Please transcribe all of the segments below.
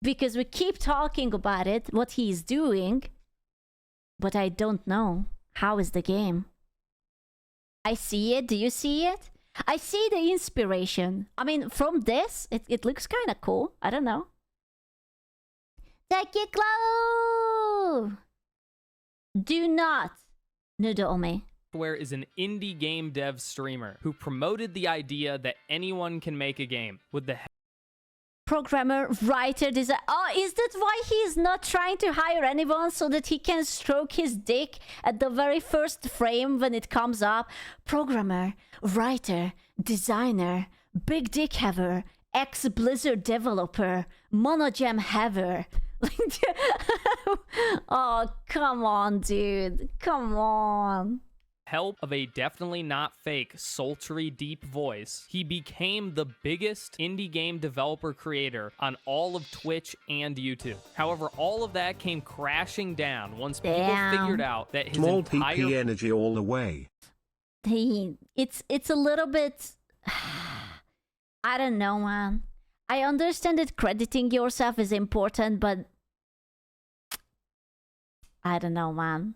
Because we keep talking about it, what he's doing, but I don't know. How is the game? I see it. Do you see it? I see the inspiration. I mean, from this, it looks kind of cool. I don't know. Take it close! Do not noodle me. Where is an indie game dev streamer who promoted the idea that anyone can make a game with the Programmer, writer, design. Oh, is that why he's not trying to hire anyone so that he can stroke his dick at the very first frame when it comes up? Programmer, writer, designer, big dick haver, ex-Blizzard developer, monogam haver. Oh, come on, dude. Come on. help of a definitely not fake, sultry, deep voice, he became the biggest indie game developer creator on all of Twitch and YouTube. However, all of that came crashing down once people figured out that his Small entire PP energy all the way. It's a little bit... I don't know, man. I understand that crediting yourself is important, but... I don't know, man.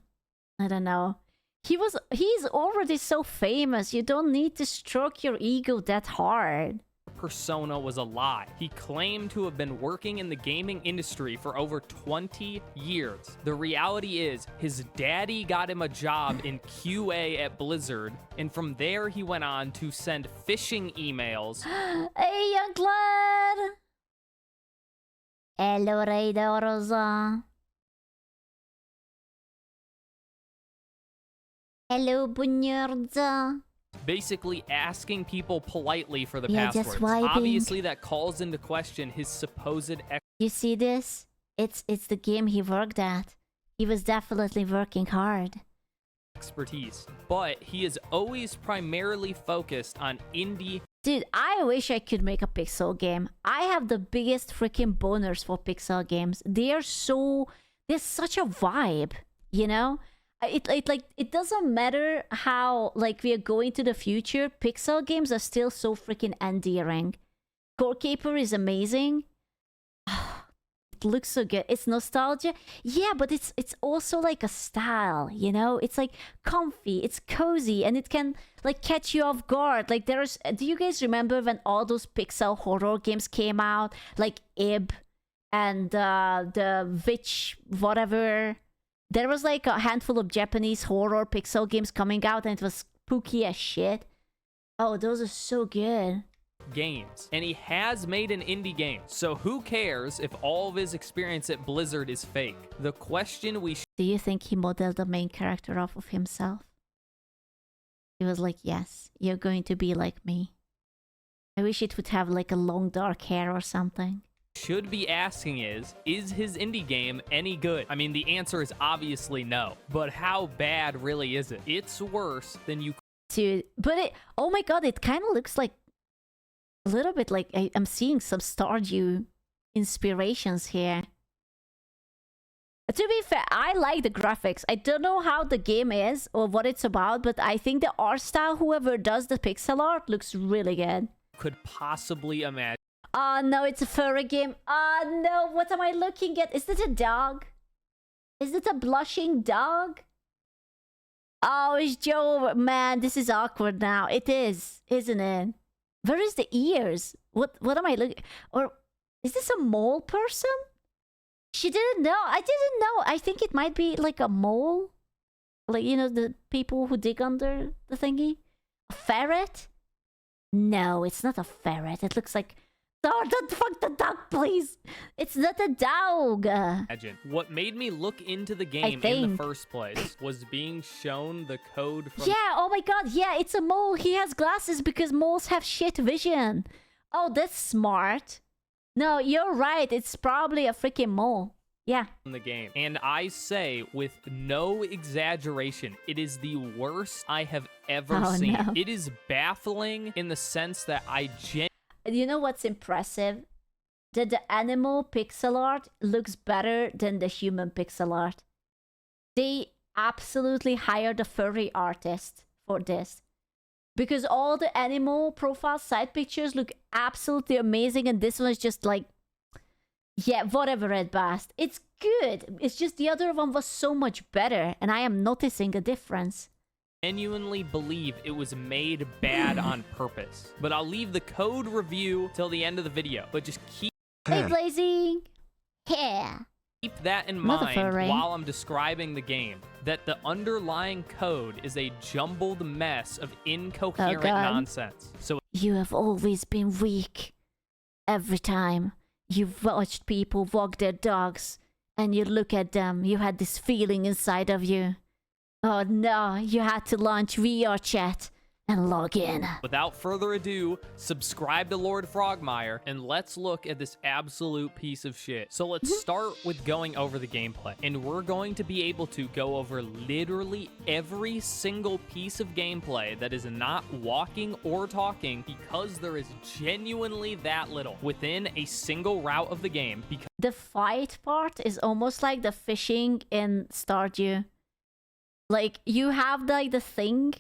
I don't know. He's already so famous. You don't need to stroke your ego that hard. persona was a lie. He claimed to have been working in the gaming industry for over 20 years. The reality is, his daddy got him a job in QA at Blizzard, and from there he went on to send phishing emails. Hey, young lad! Hello, Raiders. Hello, Bunyards. Basically asking people politely for the Yeah, passwords. just vibing. Obviously, that calls into question his supposed You see this? It's the game he worked at. He was definitely working hard. expertise, but he is always primarily focused on indie. Dude, I wish I could make a pixel game. I have the biggest freaking boners for pixel games. They're such a vibe, you know? It doesn't matter how like we are going to the future. Pixel games are still so freaking endearing. Core Caper is amazing. It looks so good. It's nostalgia, yeah, but it's also like a style, you know? It's like comfy, it's cozy, and it can like catch you off guard. Like do you guys remember when all those pixel horror games came out, like Ib and the Witch whatever? There was like a handful of Japanese horror pixel games coming out, and it was spooky as shit. Oh, those are so good. Games, and he has made an indie game, so who cares if all of his experience at Blizzard is fake? The question we Do you think he modeled the main character off of himself? He was like, yes, you're going to be like me. I wish it would have like a long dark hair or something. should be asking is his indie game any good? I mean, the answer is obviously no, but how bad really is it? It's worse than you. Dude, but oh my god, it kind of looks like a little bit like I'm seeing some Stardew inspirations here. To be fair, I like the graphics. I don't know how the game is or what it's about, but I think the art style, whoever does the pixel art, looks really good. Could possibly imagine. Oh no, it's a furry game. Oh no, what am I looking at? Is it a dog? Is it a blushing dog? Oh, it's Joe. Man, this is awkward now. It is, isn't it? Where is the ears? What am I looking? Or is this a mole person? She didn't know. I didn't know. I think it might be like a mole. Like, you know, the people who dig under the thingy. A ferret? No, it's not a ferret. It looks like... Oh, don't fuck the dog, please. It's not a dog. Imagine. What made me look into the game in the first place was being shown the code from... Yeah, oh my god, yeah, it's a mole. He has glasses because moles have shit vision. Oh, that's smart. No, you're right. It's probably a freaking mole. Yeah. the game. And I say, with no exaggeration, it is the worst I have ever seen. No. It is baffling in the sense that You know what's impressive? That the animal pixel art looks better than the human pixel art. They absolutely hired a furry artist for this. Because all the animal profile side pictures look absolutely amazing, and this one is just like... Yeah, whatever, Red Bast. It's good. It's just the other one was so much better, and I am noticing a difference. Genuinely believe it was made bad on purpose. But I'll leave the code review till the end of the video. But just keep Hey, Blazing! Yeah. Keep that in Another mind furry. while I'm describing the game, that the underlying code is a jumbled mess of incoherent nonsense. So You have always been weak. Every time you've watched people walk their dogs and you look at them, you had this feeling inside of you. Oh no, you had to launch VR chat and log in. without further ado, subscribe to Lord Frogmire, and let's look at this absolute piece of shit. So let's start with going over the gameplay. And we're going to be able to go over literally every single piece of gameplay that is not walking or talking, because there is genuinely that little within a single route of the game. Because The fight part is almost like the fishing in Stardew. Like, you have like the thing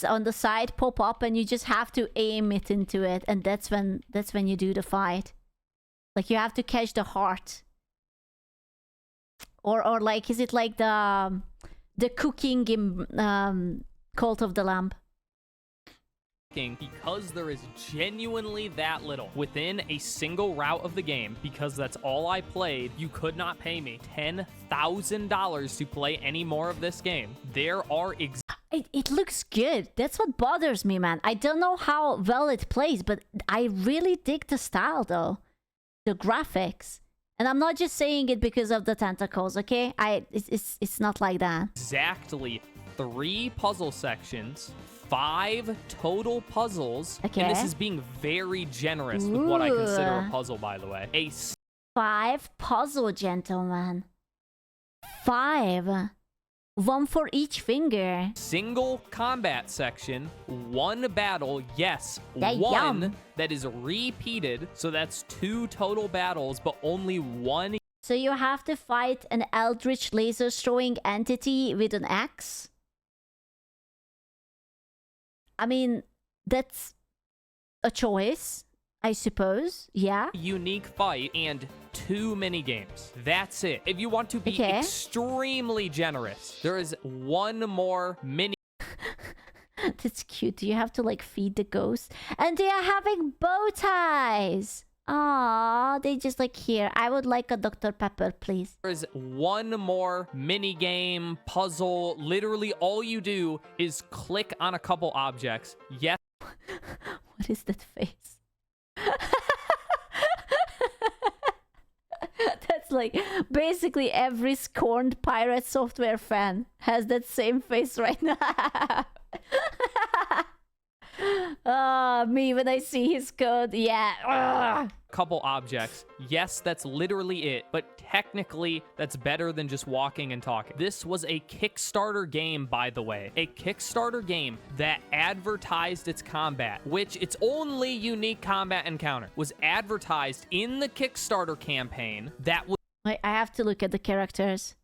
on the side pop up and you just have to aim it into it, and that's when you do the fight. Like, you have to catch the heart. Or like, is it like the cooking in Cult of the Lamb? because there is genuinely that little within a single route of the game, because that's all I played, you could not pay me $10,000 to play any more of this game. There are It looks good. That's what bothers me, man. I don't know how well it plays, but I really dig the style, though. The graphics. And I'm not just saying it because of the tentacles, okay? It's not like that. exactly 3 puzzle sections, 5 total puzzles, Okay. and this is being very generous with what I consider a puzzle, by the way. A 5 puzzle, gentlemen. 5. 1 for each finger. single combat section, 1 battle, yes, Yeah, 1 yum. that is repeated, so that's 2 total battles, but only 1. So you have to fight an eldritch laser throwing entity with an axe? I mean, that's a choice, I suppose. Yeah. Unique fight and 2 mini games. That's it. If you want to be Okay. extremely generous, there is 1 more mini That's cute. Do you have to like feed the ghost? And they are having bow ties. Aww, they just like, here, I would like a Dr. Pepper, please. There's 1 more mini game, puzzle. Literally all you do is click on a couple objects. Yes, What is that face? That's like basically every scorned pirate software fan has that same face right now. Me when I see his code, yeah. Ugh. couple objects. Yes, that's literally it, but technically that's better than just walking and talking. This was a Kickstarter game, by the way. A Kickstarter game that advertised its combat, which its only unique combat encounter was advertised in the Kickstarter campaign. That was Wait, I have to look at the characters.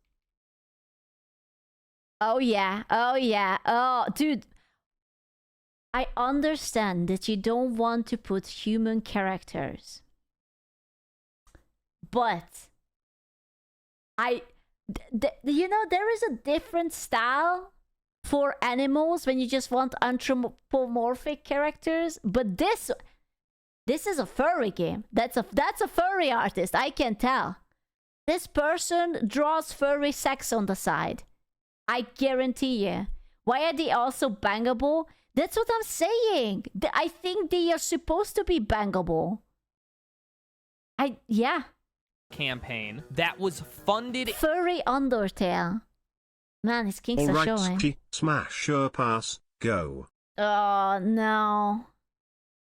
Oh yeah, oh yeah, oh dude. I understand that you don't want to put human characters. But you know, there is a different style for animals when you just want anthropomorphic characters, but this is a furry game. That's a furry artist, I can tell. This person draws furry sex on the side. I guarantee you. Why are they also bangable? That's what I'm saying. I think they are supposed to be bangable. Yeah. campaign that was funded. Furry Undertale. Man, his kinks are showing. Alright, smash your pass, go. Oh no.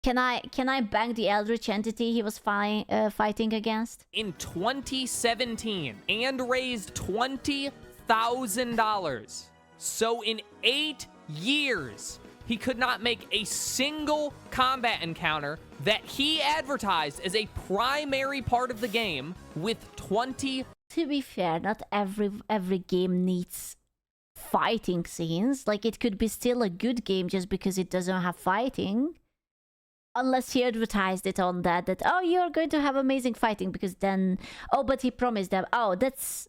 Can I bang the eldritch entity he was fighting against? In 2017 and raised $20,000. So in 8 years, he could not make a single combat encounter that he advertised as a primary part of the game with 20. To be fair, not every game needs fighting scenes. Like, it could be still a good game just because it doesn't have fighting. Unless he advertised it on that oh, you're going to have amazing fighting, because then oh, but he promised them. Oh, that's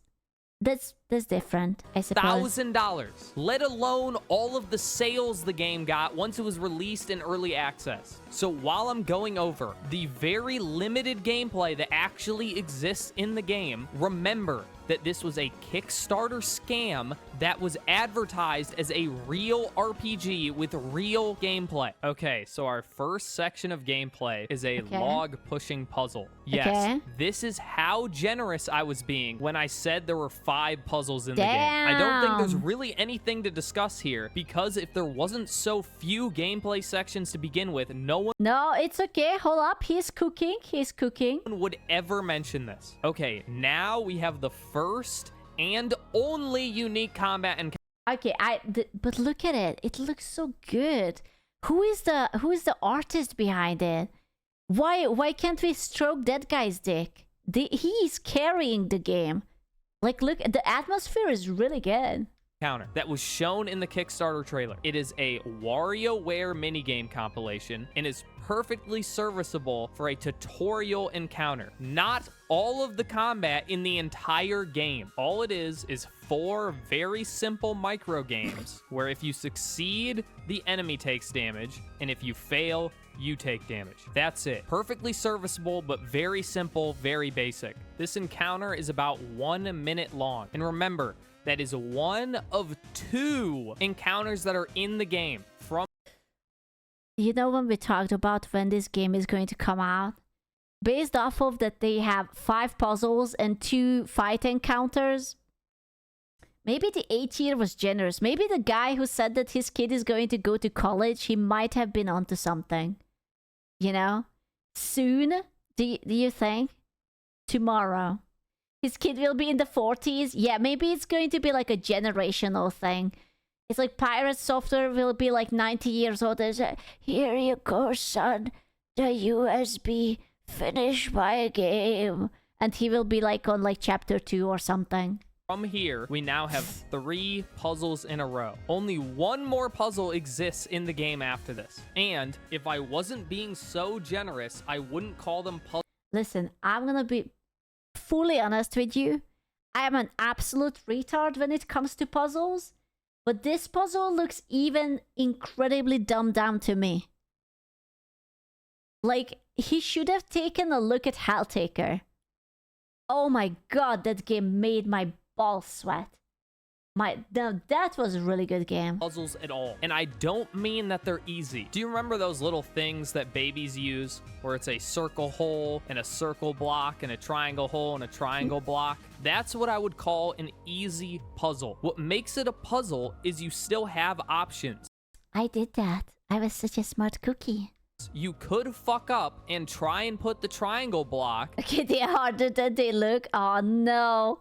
different, I suppose. $1,000, let alone all of the sales the game got once it was released in early access. So while I'm going over the very limited gameplay that actually exists in the game, remember that this was a Kickstarter scam that was advertised as a real RPG with real gameplay. Okay, so our first section of gameplay is a log pushing puzzle. Yes, this is how generous I was being when I said there were 5 puzzles in the game. I don't think there's really anything to discuss here, because if there wasn't so few gameplay sections to begin with, no it's okay. Hold up. He's cooking. one would ever mention this. Okay, now we have the first and only unique combat and okay, but look at it. It looks so good. Who is the artist behind it? Why can't we stroke that guy's dick? He's carrying the game. Like, look, the atmosphere is really good. Counter that was shown in the Kickstarter trailer. It is a WarioWare minigame compilation and is perfectly serviceable for a tutorial encounter. Not all of the combat in the entire game. All it is 4 very simple micro games where if you succeed, the enemy takes damage, and if you fail, you take damage. That's it. Perfectly serviceable, but very simple, very basic. This encounter is about 1 minute long. And remember, that is one of 2 encounters that are in the game. You know, when we talked about when this game is going to come out, based off of that they have 5 puzzles and 2 fight encounters, maybe the 8-year was generous. Maybe the guy who said that his kid is going to go to college, he might have been onto something. You know? Soon? Do you think? Tomorrow. His kid will be in the 40s. Yeah, maybe it's going to be like a generational thing. It's like Pirate Software will be like 90 years old. There's a, here you go, son. The USB. Finish my game. And he will be like on like chapter 2 or something. From here, we now have 3 puzzles in a row. Only 1 more puzzle exists in the game after this. And if I wasn't being so generous, I wouldn't call them puzzles. Listen, I'm gonna be fully honest with you. I am an absolute retard when it comes to puzzles. But this puzzle looks even incredibly dumbed down to me. Like, he should have taken a look at Helltaker. Oh my god, that game made my balls sweat. That was a really good game. Puzzles at all. And I don't mean that they're easy. Do you remember those little things that babies use where it's a circle hole and a circle block and a triangle hole and a triangle block? That's what I would call an easy puzzle. What makes it a puzzle is you still have options. I did that. I was such a smart cookie. You could fuck up and try and put the triangle block. Okay, the harder that they look. Oh no.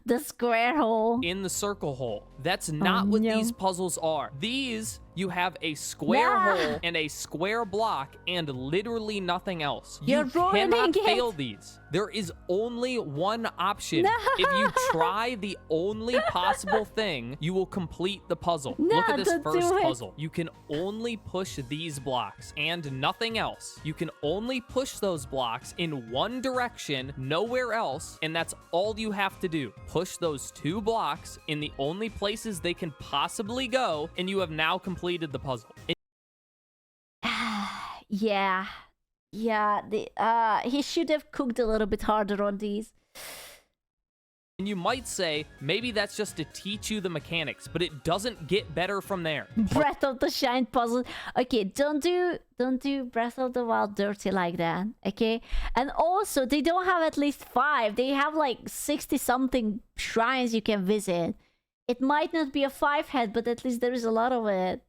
The square hole. In the circle hole. That's not what these puzzles are. These, you have a square hole and a square block and literally nothing else. You're you cannot ruining fail it. These. There is only one option. No. If you try the only possible thing, you will complete the puzzle. No, Look at this don't first do it. puzzle. You can only push these blocks and nothing else. You can only push those blocks in one direction, nowhere else, and that's all you have to do. Push those 2 blocks in the only places they can possibly go, and you have now completed the puzzle. Yeah. He should have cooked a little bit harder on these. And you might say, maybe that's just to teach you the mechanics, but it doesn't get better from there. Breath of the Shine puzzle. Okay, don't do Breath of the Wild dirty like that. Okay, and also they don't have at least 5. They have like 60 something shrines you can visit. It might not be a 5-head, but at least there is a lot of it.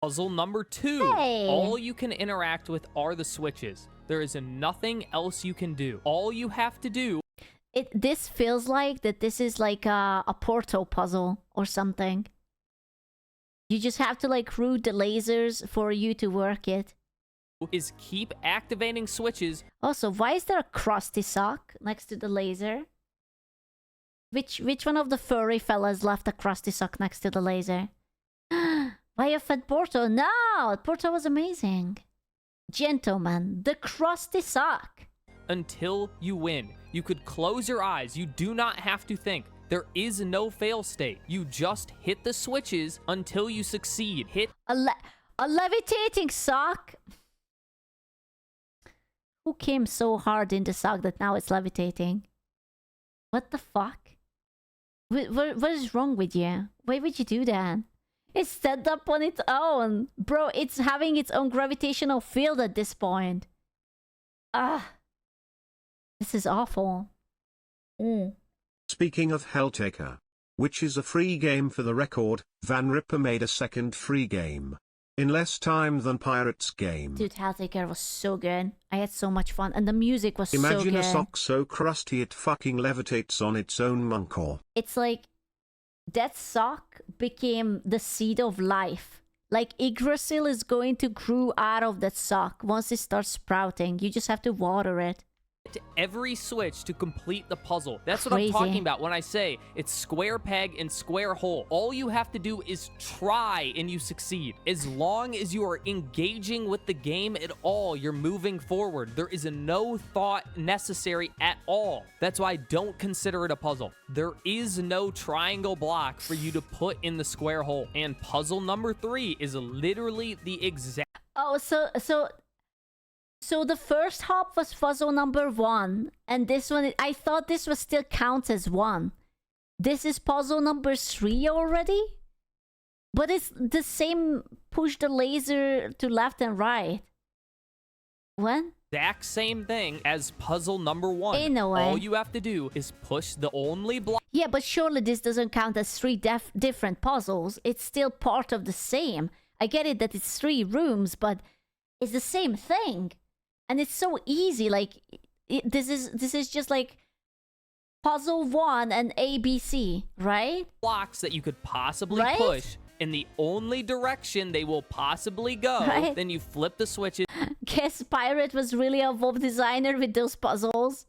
Puzzle number 2. Hey. All you can interact with are the switches. There is nothing else you can do. All you have to do. This feels like that this is like a Portal puzzle or something. You just have to like route the lasers for you to work it. Is keep activating switches. Also, why is there a crusty sock next to the laser? Which one of the furry fellas left a crusty sock next to the laser? Why you fed Portal? No! Portal was amazing. Gentlemen, the crusty sock. Until you win. You could close your eyes. You do not have to think. There is no fail state. You just hit the switches until you succeed. Hit A levitating sock? Who came so hard in the sock that now it's levitating? What the fuck? What is wrong with you? Why would you do that? It's set up on its own. Bro, it's having its own gravitational field at this point. Ah. This is awful. Speaking of Helltaker, which is a free game for the record, Van Ripper made a second free game. In less time than Pirate's game. Dude, Helltaker was so good. I had so much fun, and the music was so good. Imagine a sock so crusty it fucking levitates on its own munkor. It's like that sock became the seed of life. Like Yggdrasil is going to grow out of that sock once it starts sprouting. You just have to water it. every switch to complete the puzzle. That's what Crazy. I'm talking about when I say it's square peg and square hole. All you have to do is try and you succeed. As long as you are engaging with the game at all, you're moving forward. There is no thought necessary at all. That's why I don't consider it a puzzle. There is no triangle block for you to put in the square hole. And puzzle number 3 is literally the exact... Oh, so the first hop was puzzle number 1, and this one, I thought this was still counts as 1. This is puzzle number 3 already? But it's the same, push the laser to left and right. What? exact same thing as puzzle number 1. In a way. All you have to do is push the only block. Yeah, but surely this doesn't count as 3 different puzzles. It's still part of the same. I get it that it's 3 rooms, but it's the same thing. And it's so easy. Like, this is just like puzzle 1 and ABC, right? Blocks that you could possibly Right? push in the only direction they will possibly go. Right. Then you flip the switches Guess Pirate was really a web designer with those puzzles.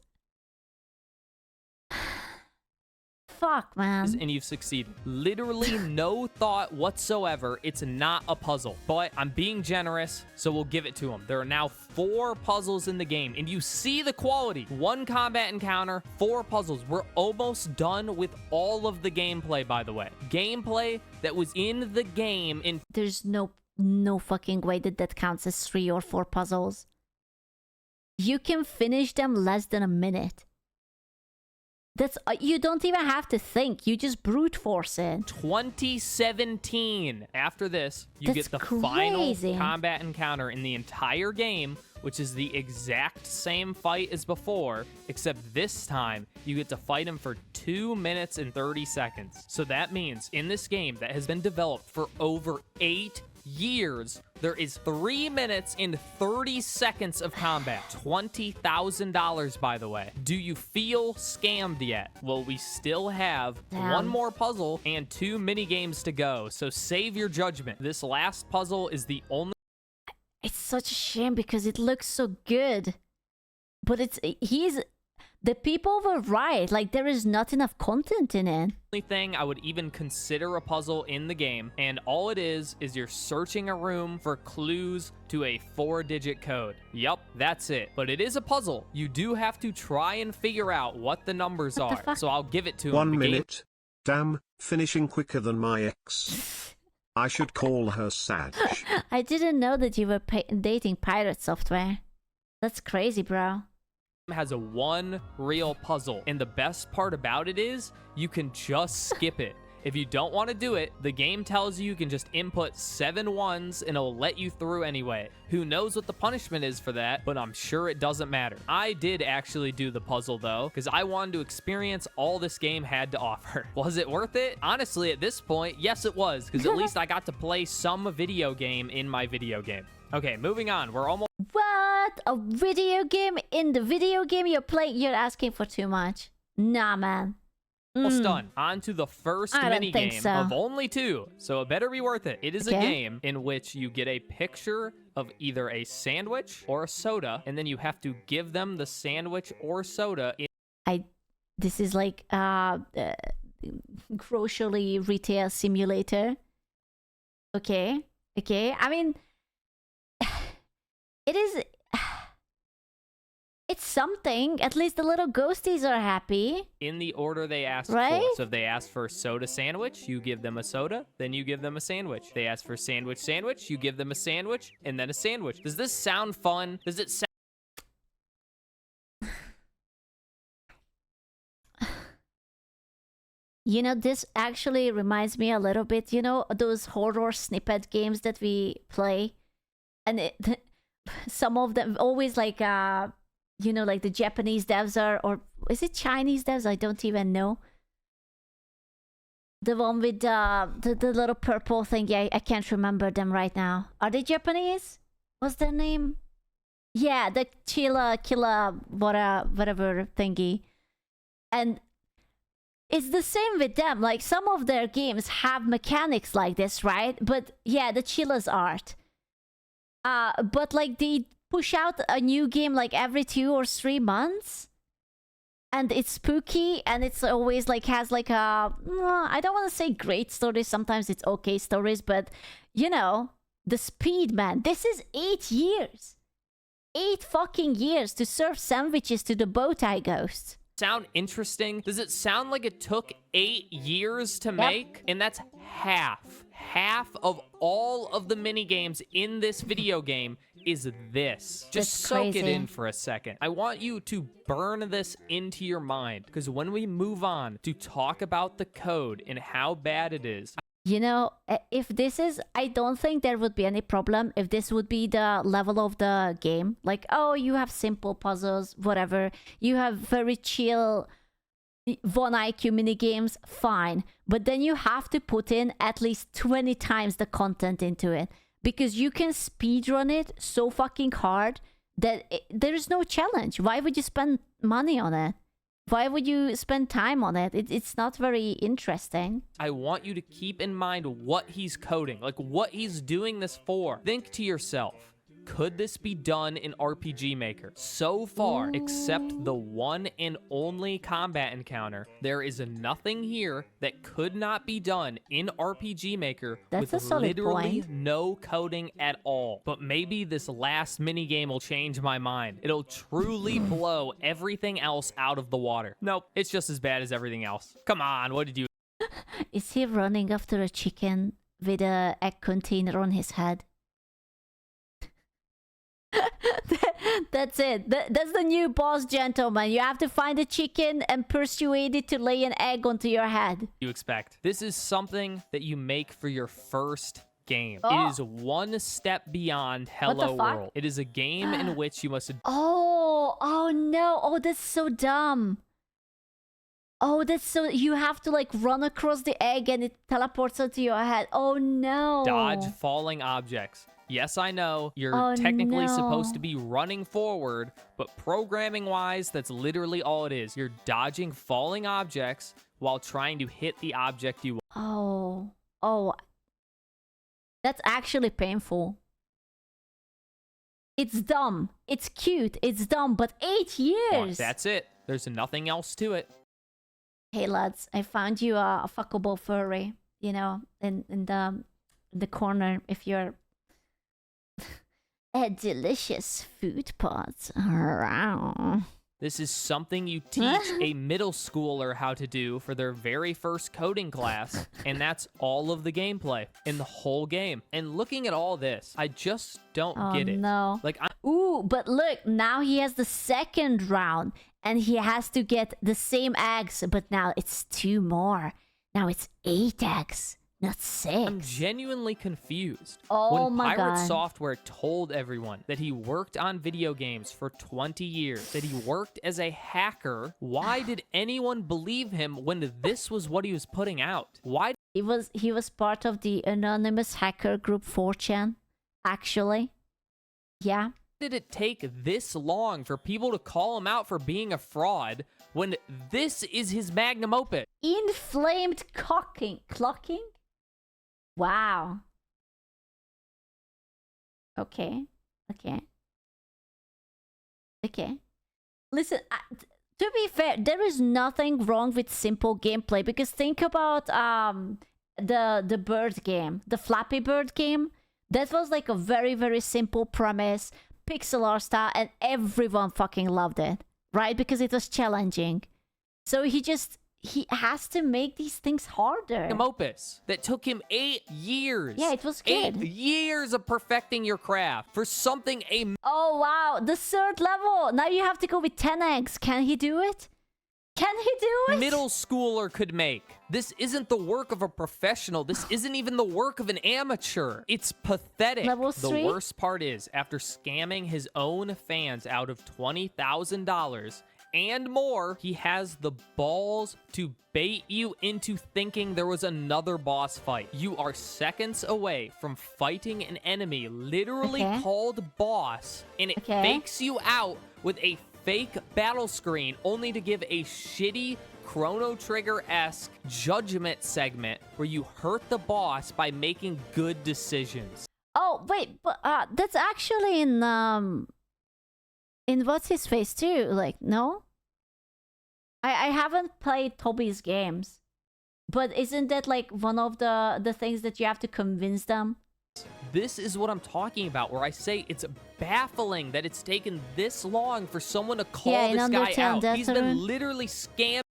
Fuck, man. and you've succeeded. Literally no thought whatsoever. It's not a puzzle. But I'm being generous, so we'll give it to them. There are now 4 puzzles in the game, and you see the quality. 1 combat encounter, 4 puzzles. We're almost done with all of the gameplay, by the way. Gameplay that was in the game in... There's no fucking way that counts as 3 or 4 puzzles. You can finish them less than a minute. That's you don't even have to think. You just brute force it. 2017. After this, you That's get the crazy. final combat encounter in the entire game, which is the exact same fight as before, except this time you get to fight him for 2 minutes and 30 seconds. So that means in this game that has been developed for over 8 years, there is 3 minutes and 30 seconds of combat. $20,000, by the way. Do you feel scammed yet? Well, we still have Damn. 1 more puzzle and 2 mini games to go, so save your judgment. This last puzzle is the only It's such a shame because it looks so good. But the people were right. Like, there is not enough content in it. thing I would even consider a puzzle in the game, and all it is you're searching a room for clues to a 4-digit code. Yup, that's it. But it is a puzzle. You do have to try and figure out what the numbers What the are. fuck? So I'll give it to 1 him. The game- minute. Damn, finishing quicker than my ex. I should call her Sag. I didn't know that you were dating pirate software. That's crazy, bro. has a 1 real puzzle, and the best part about it is you can just skip it. If you don't want to do it, the game tells you can just input 7 ones and it'll let you through anyway. Who knows what the punishment is for that, but I'm sure it doesn't matter. I did actually do the puzzle though, because I wanted to experience all this game had to offer. Was it worth it? Honestly, at this point, yes it was, because at least I got to play some video game in my video game. Okay, moving on. We're almost What? A video game? In the video game you're playing, you're asking for too much. Nah, man. done. On to the first I don't mini think game so. of only 2, so it better be worth it. It is a Okay. game in which you get a picture of either a sandwich or a soda, and then you have to give them the sandwich or soda This is like grocery retail simulator. Okay. I mean, It is. It's something. At least the little ghosties are happy. In the order they asked Right? for. So if they asked for a soda sandwich, you give them a soda, then you give them a sandwich. They ask for sandwich, you give them a sandwich, and then a sandwich. Does this sound fun? Does it sound... You know, this actually reminds me a little bit, you know, those horror snippet games that we play. And some of them always like, you know, like the Japanese devs are, or is it Chinese devs? I don't even know. The one with the little purple thing. Yeah, I can't remember them right now. Are they Japanese? What's their name? Yeah, the Killa, whatever thingy. And it's the same with them. Like, some of their games have mechanics like this, right? But yeah, the Chilla's art. But like they push out a new game like every 2 or 3 months. And it's spooky, and it's always like has like a, I don't want to say great stories. Sometimes it's okay stories, but you know, the speed, man. This is 8 years. 8 fucking years to serve sandwiches to the bowtie ghosts. Sound interesting? Does it sound like it took 8 years to make? And that's half of all of the mini games in this video game is this. Just soak it in for a second. I want you to burn this into your mind, because when we move on to talk about the code and how bad it is, you know, if this is, I don't think there would be any problem if this would be the level of the game. Like, oh, you have simple puzzles, whatever. You have very chill 1 IQ mini games, fine. But then you have to put in at least 20 times the content into it. Because you can speedrun it so fucking hard that there is no challenge. Why would you spend money on it? Why would you spend time on it? It's not very interesting. I want you to keep in mind what he's coding, like what he's doing this for. Think to yourself, could this be done in RPG Maker? So far, except the one and only combat encounter, there is nothing here that could not be done in RPG Maker with literally no coding at all. But maybe this last minigame will change my mind. It'll truly blow everything else out of the water. Nope, it's just as bad as everything else. Come on, what did you... Is he running after a chicken with a egg container on his head? That's it. That's the new boss, gentlemen. You have to find a chicken and persuade it to lay an egg onto your head. You expect. This is something that you make for your first game. It is one step beyond Hello World. It is a game in which you must... Oh no. Oh, that's so dumb. Oh, that's so... You have to like run across the egg and it teleports onto your head. Oh no. Dodge falling objects. Yes, I know, you're technically supposed to be running forward, but programming-wise, that's literally all it is. You're dodging falling objects while trying to hit the object you want. Oh. That's actually painful. It's dumb. It's cute. It's dumb, but 8 years! Well, that's it. There's nothing else to it. Hey, lads, I found you a fuckable furry, you know, in the corner if you're... A delicious food pot. This is something you teach a middle schooler how to do for their very first coding class, and that's all of the gameplay in the whole game. And looking at all this, I just don't get it. No. Like, ooh, but look, now he has the second round, and he has to get the same eggs, but now it's 2 more. Now it's 8 eggs. Not 6. I'm genuinely confused. Oh when my Pirate God. Software told everyone that he worked on video games for 20 years, that he worked as a hacker, why did anyone believe him when this was what he was putting out? Why? He was part of the anonymous hacker group 4chan, actually. Yeah. Did it take this long for people to call him out for being a fraud when this is his magnum opus? Inflamed clocking? Wow. Okay. Listen, to be fair, there is nothing wrong with simple gameplay, because think about the bird game, the Flappy Bird game. That was like a very, very simple premise. pixel art style, and everyone fucking loved it, right? Because it was challenging. So he has to make these things harder. Opus that took him 8 years. Yeah, it was good. 8 years of perfecting your craft for something Oh, wow. The third level. Now you have to go with 10 eggs. Can he do it? Can he do it? middle schooler could make. This isn't the work of a professional. This isn't even the work of an amateur. It's pathetic. Level The 3? worst part is, after scamming his own fans out of $20,000 and more, he has the balls to bait you into thinking there was another boss fight. You are seconds away from fighting an enemy literally Okay. called boss, and it Okay. fakes you out with a fake battle screen only to give a shitty Chrono Trigger-esque judgment segment where you hurt the boss by making good decisions. Oh, wait, but that's actually in what's his face too? Like, no? I haven't played Toby's games, but isn't that like one of the things that you have to convince them? This is what I'm talking about, where I say it's baffling that it's taken this long for someone to call Yeah, in this guy Undertale out. Death He's Rune. been literally scammed.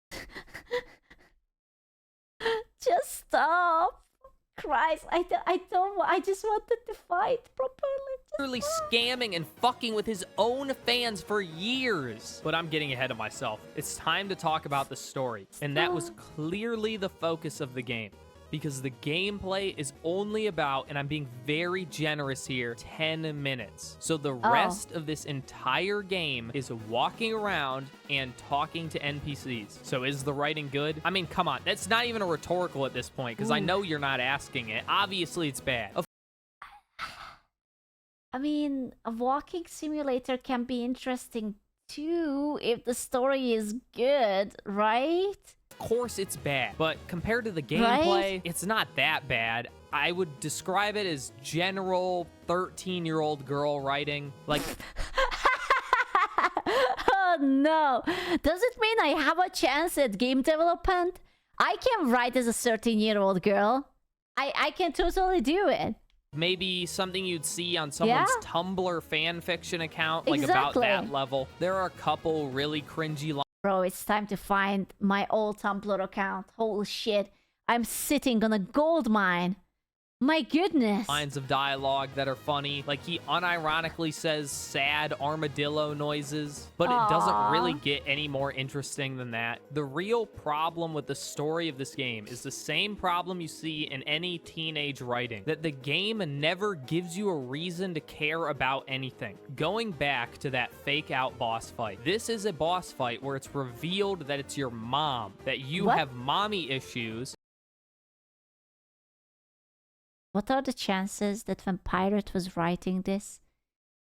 Just stop. Christ, I just wanted to fight properly. Literally scamming and fucking with his own fans for years. But I'm getting ahead of myself. It's time to talk about the story. And that was clearly the focus of the game. Because the gameplay is only about, and I'm being very generous here, 10 minutes. So the rest of this entire game is walking around and talking to NPCs. So is the writing good? I mean, come on. That's not even a rhetorical at this point, because I know you're not asking it. Obviously, it's bad. I mean, a walking simulator can be interesting too if the story is good, right? Of course it's bad, but compared to the gameplay, Right? it's not that bad. I would describe it as general 13-year-old girl writing. Like, Oh no. Does it mean I have a chance at game development? I can write as a 13-year-old girl. I can totally do it. maybe something you'd see on someone's Yeah. Tumblr fan fiction account, like Exactly. about that level. There are a couple really cringy lines. Bro, it's time to find my old Tumblr account. Holy shit. I'm sitting on a gold mine. My goodness. Lines of dialogue that are funny. Like, he unironically says sad armadillo noises, but it doesn't really get any more interesting than that. The real problem with the story of this game is the same problem you see in any teenage writing, that the game never gives you a reason to care about anything. Going back to that fake out boss fight, this is a boss fight where it's revealed that it's your mom, that you What? have mommy issues. What are the chances that when Pirate was writing this,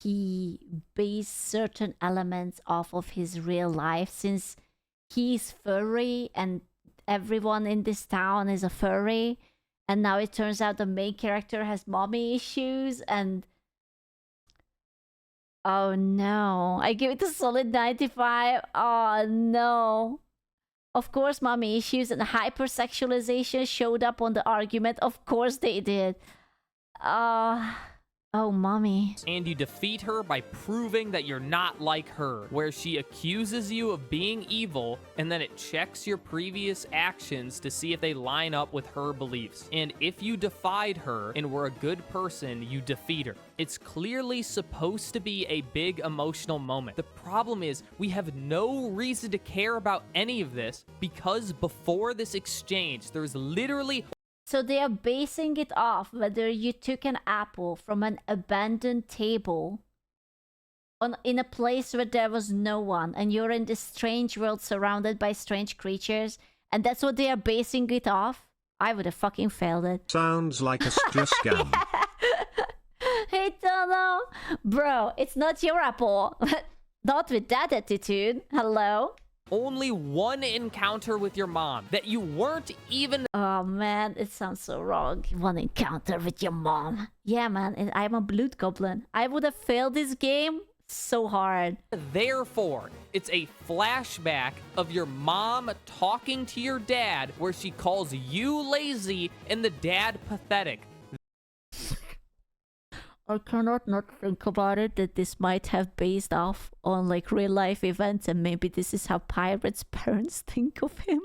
he based certain elements off of his real life, since he's furry and everyone in this town is a furry, and now it turns out the main character has mommy issues, and oh no, I give it a solid 95. Oh no. Of course, mommy issues and hypersexualization showed up on the argument. Of course they did. Oh, mommy. And you defeat her by proving that you're not like her, where she accuses you of being evil, and then it checks your previous actions to see if they line up with her beliefs. And if you defied her and were a good person, you defeat her. It's clearly supposed to be a big emotional moment. The problem is, we have no reason to care about any of this, because before this exchange, there's literally... So they are basing it off whether you took an apple from an abandoned table in a place where there was no one, and you're in this strange world surrounded by strange creatures, and that's what they are basing it off? I would have fucking failed it. Sounds like a scam. Hey, Tono! Bro, it's not your apple. Not with that attitude. Hello? only one encounter with your mom that you weren't even... Oh man, it sounds so wrong. One encounter with your mom. Yeah, man, and I'm a blood goblin. I would have failed this game so hard. Therefore, it's a flashback of your mom talking to your dad where she calls you lazy and the dad pathetic. I cannot not think about it that this might have based off on like real life events, and maybe this is how Pirate's parents think of him.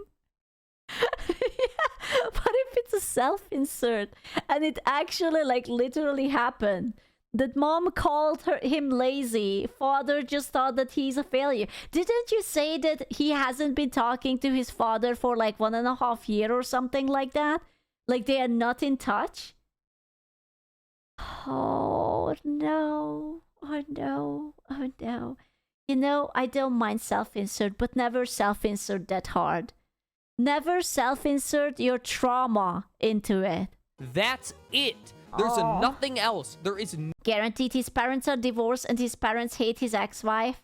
Yeah, but if it's a self-insert and it actually like literally happened, that mom called him lazy, father just thought that he's a failure. Didn't you say that he hasn't been talking to his father for like 1.5 years or something like that? Like they are not in touch? Oh no, oh no, oh no. You know, I don't mind self-insert, but never self-insert that hard. Never self-insert your trauma into it. That's it. There's nothing else. There is Guaranteed his parents are divorced and his parents hate his ex-wife.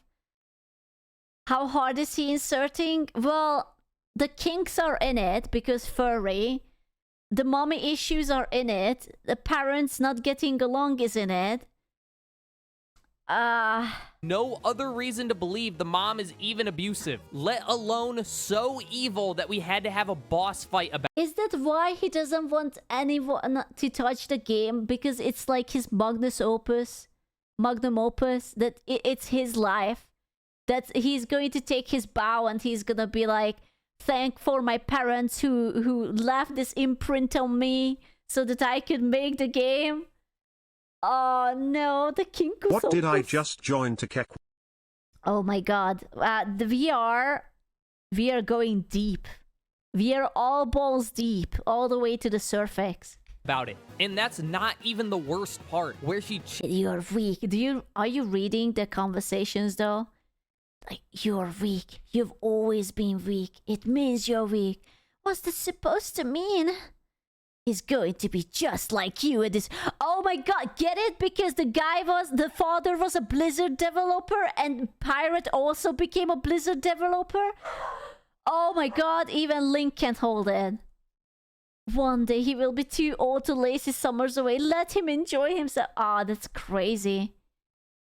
How hard is he inserting? Well, the kinks are in it because furry. The mommy issues are in it. The parents not getting along is in it. no other reason to believe the mom is even abusive, let alone so evil that we had to have a boss fight about. Is that why he doesn't want anyone to touch the game? Because it's like his magnum opus, that it's his life. That he's going to take his bow and he's gonna be like, thank for my parents who left this imprint on me so that I could make the game. Oh no, the kink was What did I just join to Kek? Oh my god. We are going deep. We are all balls deep, all the way to the surface. About it. And that's not even the worst part, where she You're weak. Are you reading the conversations though? Like, you're weak. You've always been weak. It means you're weak. What's this supposed to mean? He's going to be just like you at this. Oh my god, get it? Because the father was a Blizzard developer and Pirate also became a Blizzard developer? Oh my god, even Link can't hold it. One day he will be too old to lace his summers away. Let him enjoy himself. Ah, that's crazy.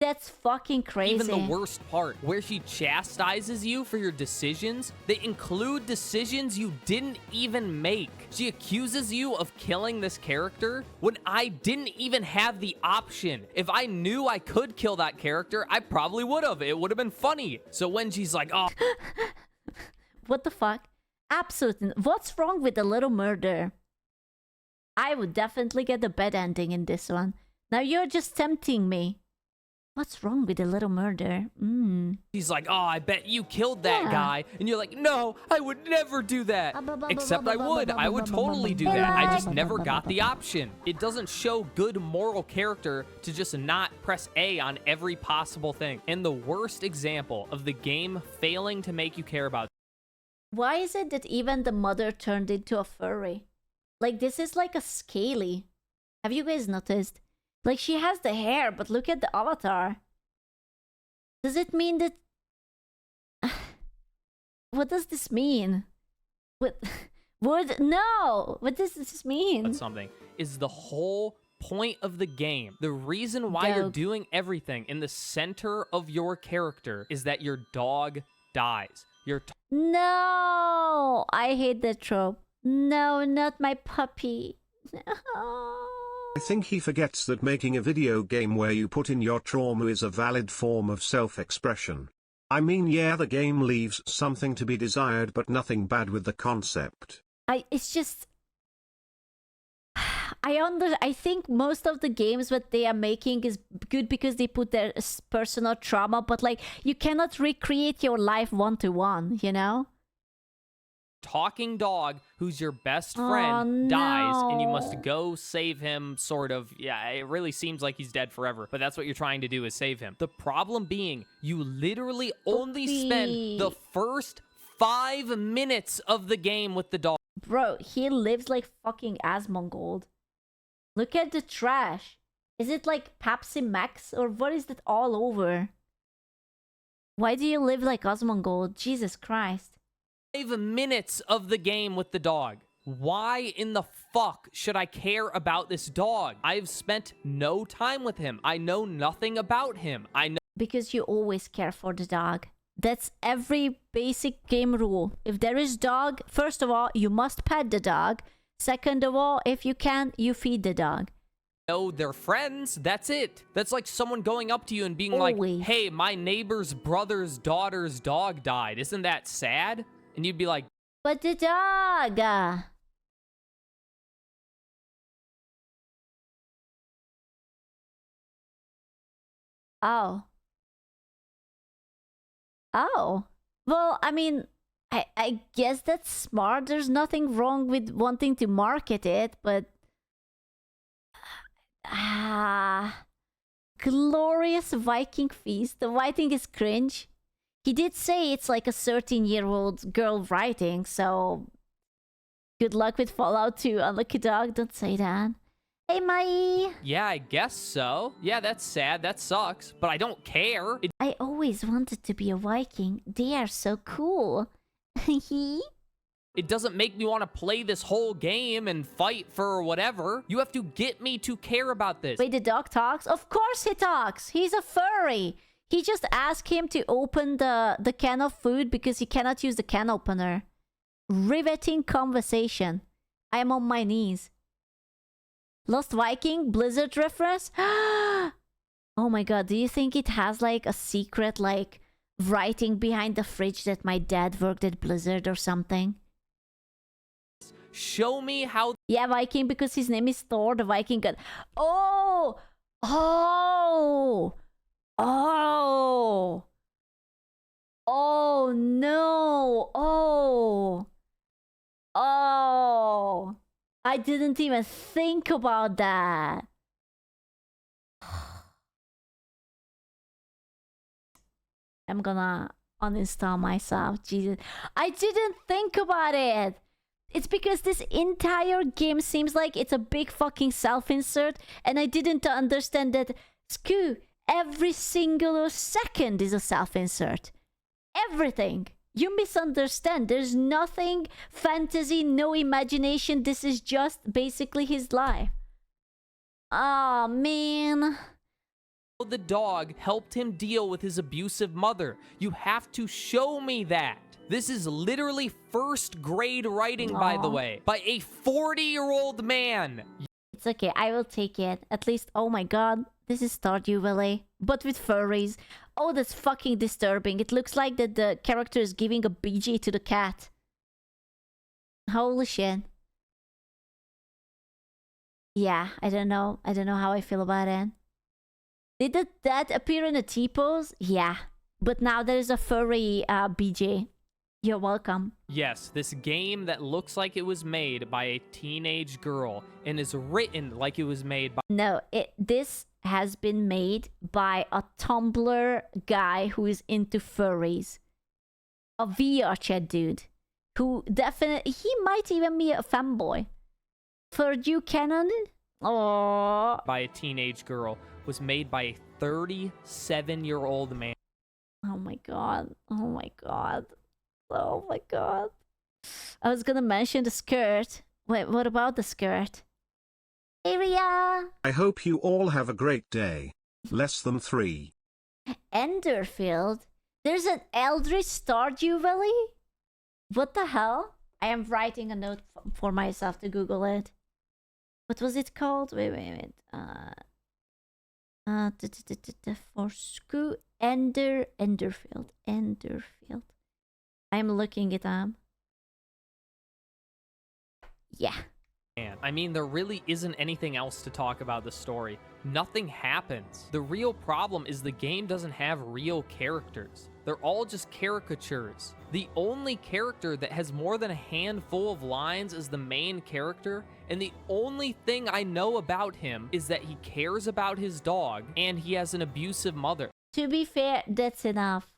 That's fucking crazy. Even the worst part, where she chastises you for your decisions, they include decisions you didn't even make. She accuses you of killing this character when I didn't even have the option. If I knew I could kill that character, I probably would have. It would have been funny. So when she's like, oh... What the fuck? Absolutely. What's wrong with the little murder? I would definitely get the bad ending in this one. Now you're just tempting me. What's wrong with the little murder? He's like, oh, I bet you killed that guy. And you're like, no, I would never do that. Except I would. I would totally do that. I just never got the option. It doesn't show good moral character to just not press A on every possible thing. And the worst example of the game failing to make you care about. Why is it that even the mother turned into a furry? Like, this is like a scaly. Have you guys noticed? Like, she has the hair, but look at the avatar. Does it mean that... What does this mean? What? No! What does this mean? But something is the whole point of the game. The reason why you're doing everything in the center of your character is that your dog dies. No! I hate that trope. No, not my puppy. No. I think he forgets that making a video game where you put in your trauma is a valid form of self-expression. I mean, yeah, the game leaves something to be desired, but nothing bad with the concept. It's just... I think most of the games that they are making is good because they put their personal trauma, but like, you cannot recreate your life one-to-one, you know? Talking dog who's your best friend dies and you must go save him, sort of. Yeah, it really seems like he's dead forever, but that's what you're trying to do, is save him. The problem being, you literally only spend the first 5 minutes of the game with the dog. Bro, he lives like fucking Asmongold. Look at the trash. Is it like Pepsi Max or what is that all over? Why do you live like Asmongold? Jesus Christ. 5 minutes of the game with the dog. Why in the fuck should I care about this dog? I've spent no time with him. I know nothing about him. Because you always care for the dog. That's every basic game rule. If there is dog, first of all, you must pet the dog. Second of all, if you can, you feed the dog. know they're friends. That's it. That's like someone going up to you and being Always. like, hey, my neighbor's brother's daughter's dog died. Isn't that sad? And you'd be like, But the dog. Oh. Oh. Well, I mean, I guess that's smart. There's nothing wrong with wanting to market it, but glorious Viking feast. The writing is cringe. He did say it's like a 13-year-old girl writing, so good luck with Fallout 2. Unlucky dog, don't say that. Hey, Mai. yeah, I guess so. Yeah, that's sad. That sucks. But I don't care. I always wanted to be a Viking. They are so cool. It doesn't make me want to play this whole game and fight for whatever. You have to get me to care about this. Wait, the dog talks? Of course he talks. He's a furry. He just asked him to open the can of food because he cannot use the can opener. Riveting conversation. I am on my knees. Lost Viking Blizzard reference? Oh my god, do you think it has like a secret like writing behind the fridge that my dad worked at Blizzard or something? Show me how. Yeah, Viking, because his name is Thor, the Viking god. Oh! Oh! Oh! Oh no! Oh! Oh! I didn't even think about that. I'm gonna uninstall myself. Jesus. I didn't think about it. It's because this entire game seems like it's a big fucking self-insert, and I didn't understand that, every single second is a self-insert. Everything. You misunderstand. There's nothing fantasy, no imagination. This is just basically his life. Oh, man. The dog helped him deal with his abusive mother. You have to show me that. This is literally first grade writing, by the way, by a 40-year-old man. It's okay, I will take it. At least, oh my god, this is Stardew Valley, but with furries. Oh, that's fucking disturbing. It looks like that the character is giving a BJ to the cat. Holy shit. Yeah, I don't know. I don't know how I feel about it. Did that appear in the T-pose? Yeah. But now there's a furry BJ. You're welcome. Yes, this game that looks like it was made by a teenage girl and is written like it was made by... No, this has been made by a Tumblr guy who is into furries. A VR chat dude. Who definitely... He might even be a fanboy. For you, Canon? Oh. By a teenage girl. Was made by a 37-year-old man. Oh my god. Oh my god. Oh my god. I was gonna mention the skirt. Wait, what about the skirt? Area! I hope you all have a great day. Less than 3. Enderfield? There's an Eldritch Stardew Valley? What the hell? I am writing a note for myself to Google it. What was it called? Wait. For school Enderfield. I'm looking it up. Yeah. I mean, there really isn't anything else to talk about the story. Nothing happens. The real problem is the game doesn't have real characters. They're all just caricatures. The only character that has more than a handful of lines is the main character, and the only thing I know about him is that he cares about his dog, and he has an abusive mother. To be fair, that's enough.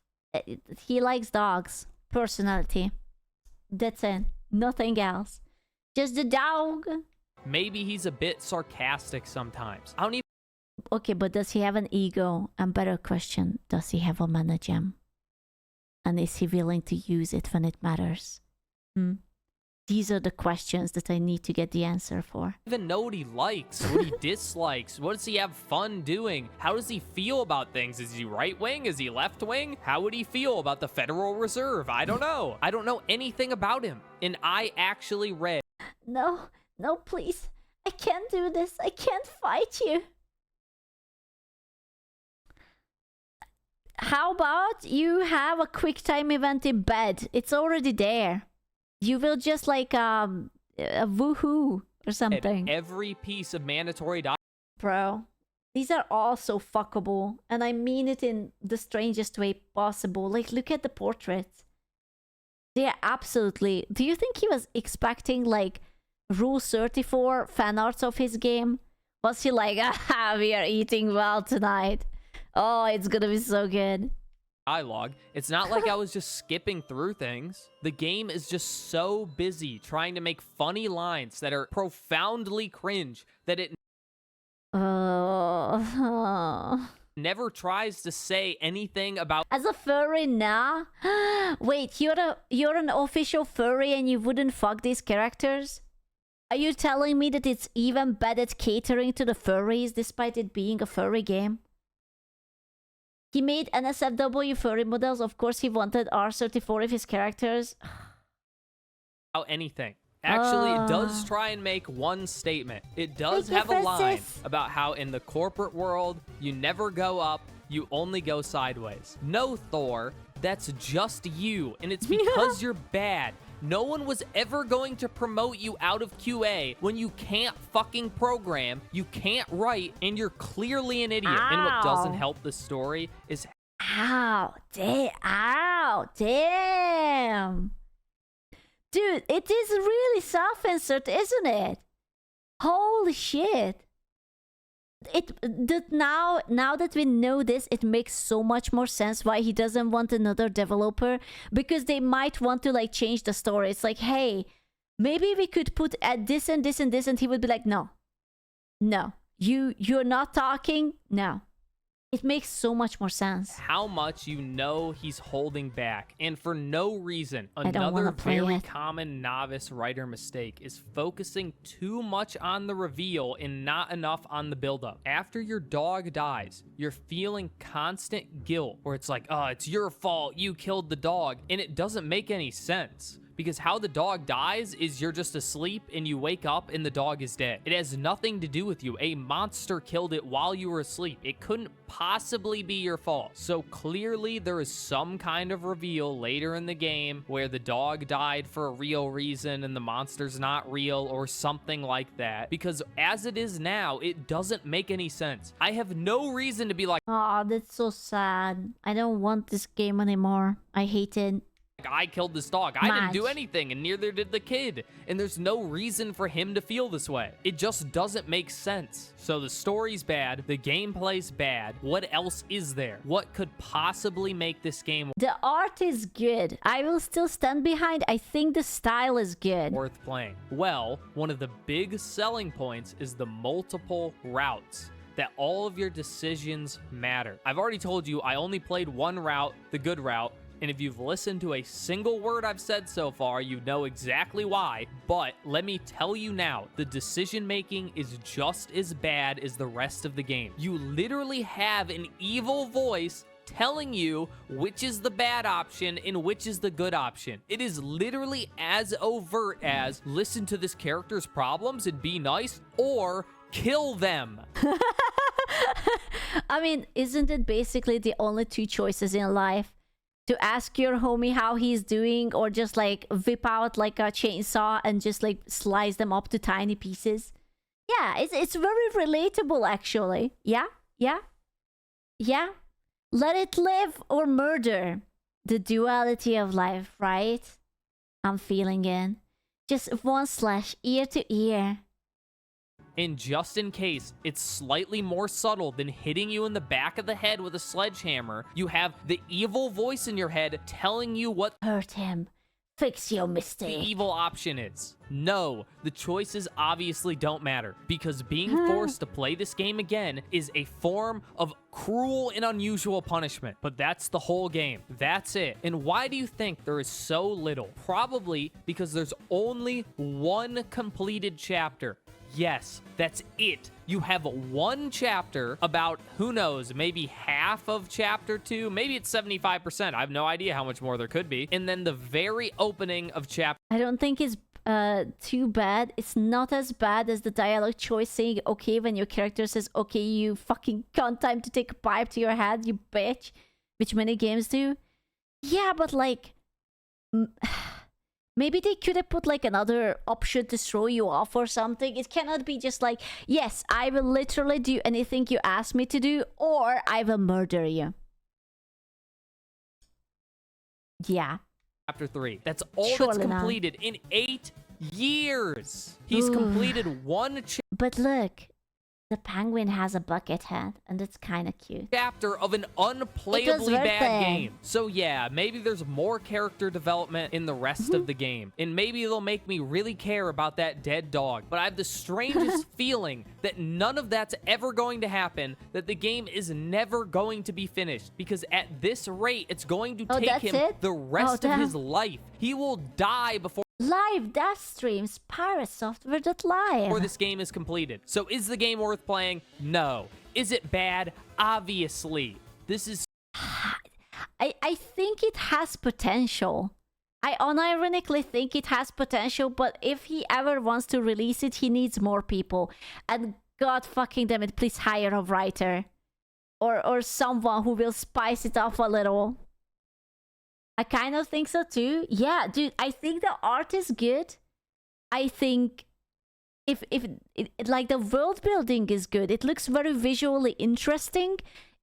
He likes dogs. Personality. That's it. Nothing else. Just the dog. Maybe he's a bit sarcastic sometimes. I don't even... Okay, but does he have an ego? And better question, does he have a mana gem? And is he willing to use it when it matters? These are the questions that I need to get the answer for. Even know what he likes, what he dislikes, what does he have fun doing? How does he feel about things? Is he right wing? Is he left wing? How would he feel about the Federal Reserve? I don't know. I don't know anything about him. And I actually read. No, please. I can't do this. I can't fight you. How about you have a quick time event in bed? It's already there. You will just like a woohoo or something. Every piece of mandatory Bro, these are all so fuckable, and I mean it in the strangest way possible. Like, look at the portraits. They are absolutely... Do you think he was expecting, like, Rule 34 fan arts of his game? Was he like, ah, we are eating well tonight. Oh, it's gonna be so good. dialogue. It's not like I was just skipping through things. The game is just so busy trying to make funny lines that are profoundly cringe that it never tries to say anything about... As a furry now? Wait, you're an official furry and you wouldn't fuck these characters? Are you telling me that it's even bad at catering to the furries despite it being a furry game? He made NSFW furry models. Of course he wanted R34 of his characters. About anything. Actually, it does try and make one statement. It does have a line about how in the corporate world, you never go up, you only go sideways. No, Thor, that's just you, and it's because you're bad. No one was ever going to promote you out of QA when you can't fucking program, you can't write, and you're clearly an idiot. And what doesn't help the story is... Ow, damn. Dude, it is really self-insert, isn't it? Holy shit. Now that we know this, it makes so much more sense why he doesn't want another developer, because they might want to like change the story. It's like, hey, maybe we could put at this and this and this, and he would be like, no, you're not talking. No, it makes so much more sense. How much you know he's holding back, and for no reason. Another very common novice writer mistake is focusing too much on the reveal and not enough on the buildup. After your dog dies, you're feeling constant guilt, where it's like, oh, it's your fault, you killed the dog, and it doesn't make any sense. Because how the dog dies is you're just asleep and you wake up and the dog is dead. It has nothing to do with you. A monster killed it while you were asleep. It couldn't possibly be your fault. So clearly there is some kind of reveal later in the game where the dog died for a real reason and the monster's not real or something like that. Because as it is now, it doesn't make any sense. I have no reason to be like, oh, that's so sad. I don't want this game anymore. I hate it. I killed this dog. I didn't do anything, and neither did the kid. And there's no reason for him to feel this way. It just doesn't make sense. So the story's bad. The gameplay's bad. What else is there? What could possibly make this game... The art is good. I will still stand behind. I think the style is good. ...worth playing. Well, one of the big selling points is the multiple routes. That all of your decisions matter. I've already told you I only played one route, the good route. And if you've listened to a single word I've said so far, you know exactly why. But let me tell you now, the decision-making is just as bad as the rest of the game. You literally have an evil voice telling you which is the bad option and which is the good option. It is literally as overt as listen to this character's problems and be nice, or kill them. I mean, isn't it basically the only two choices in life? To ask your homie how he's doing, or just like whip out like a chainsaw and just like slice them up to tiny pieces. Yeah, it's very relatable actually. Yeah. Let it live or murder. The duality of life, right? I'm feeling it. Just one slash ear to ear. And just in case it's slightly more subtle than hitting you in the back of the head with a sledgehammer, you have the evil voice in your head telling you what hurt him. Fix your mistake. The evil option is. No, the choices obviously don't matter, because being forced to play this game again is a form of cruel and unusual punishment. But that's the whole game. That's it. And why do you think there is so little? Probably because there's only one completed chapter. Yes, that's it. You have one chapter about, who knows, maybe half of chapter 2. Maybe it's 75%. I have no idea how much more there could be. And then the very opening of chapter... I don't think it's too bad. It's not as bad as the dialogue choice saying okay when your character says okay, you fucking can't time to take a pipe to your head, you bitch, which many games do. Yeah, but like maybe they could have put like another option to throw you off or something. It cannot be just like, yes, I will literally do anything you ask me to do, or I will murder you. Yeah. Chapter 3. That's all Surely that's not. completed in 8 years. He's completed one But look, the penguin has a bucket head, and it's kind of cute. chapter of an unplayably bad game. So yeah, maybe there's more character development in the rest of the game. And maybe they'll make me really care about that dead dog. But I have the strangest feeling that none of that's ever going to happen, that the game is never going to be finished. Because at this rate, it's going to take that's him it? the rest of damn. his life. He will die before Live death streams, piratesoftware.live. this game is completed. So is the game worth playing? No. Is it bad? Obviously. This is I think it has potential. I unironically think it has potential, but if he ever wants to release it, he needs more people. And god fucking damn it, please hire a writer. Or someone who will spice it up a little. I kind of think so too. Yeah, dude, I think the art is good. I think if like the world building is good. It looks very visually interesting.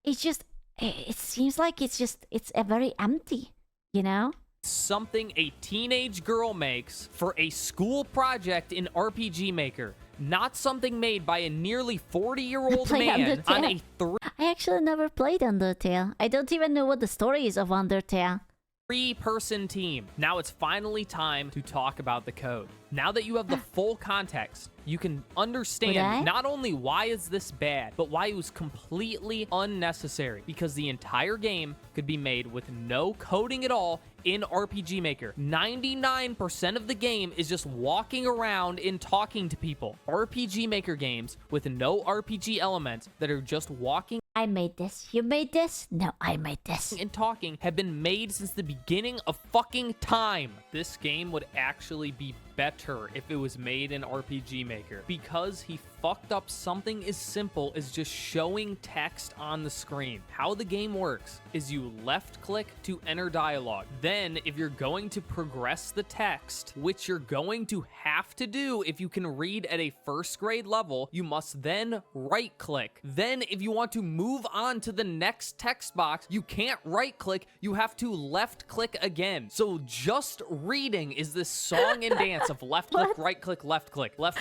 It's just it seems like it's a very empty, you know? something a teenage girl makes for a school project in RPG Maker. Not something made by a nearly 40-year-old Play man on Undertale. a I actually never played Undertale. I don't even know what the story is of Undertale. three-person team. Now it's finally time to talk about the code. Now that you have the full context, you can Would I? understand not only why is this bad, but why it was completely unnecessary. Because the entire game could be made with no coding at all in RPG Maker. 99% of the game is just walking around and talking to people. RPG Maker games with no RPG elements that are just walking I made this. You made this? No, I made this. and talking have been made since the beginning of fucking time. This game would actually be better if it was made in RPG Maker, because he fucked up something as simple as just showing text on the screen. How the game works is you left click to enter dialogue. Then if you're going to progress the text, which you're going to have to do if you can read at a first grade level, you must then right click. Then if you want to move on to the next text box, you can't right click, you have to left click again. So just reading is this song and dance of left click, right click, left click, left.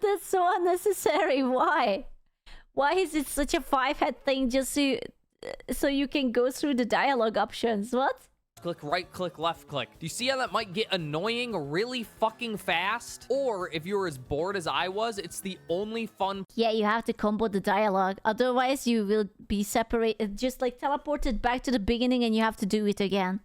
That's so unnecessary. Why? Why is it such a five-head thing just so you can go through the dialogue options? What? Click, right click, left click. Do you see how that might get annoying really fucking fast? Or if you're as bored as I was, it's the only fun Yeah, you have to combo the dialogue. Otherwise, you will be separated, just like teleported back to the beginning, and you have to do it again.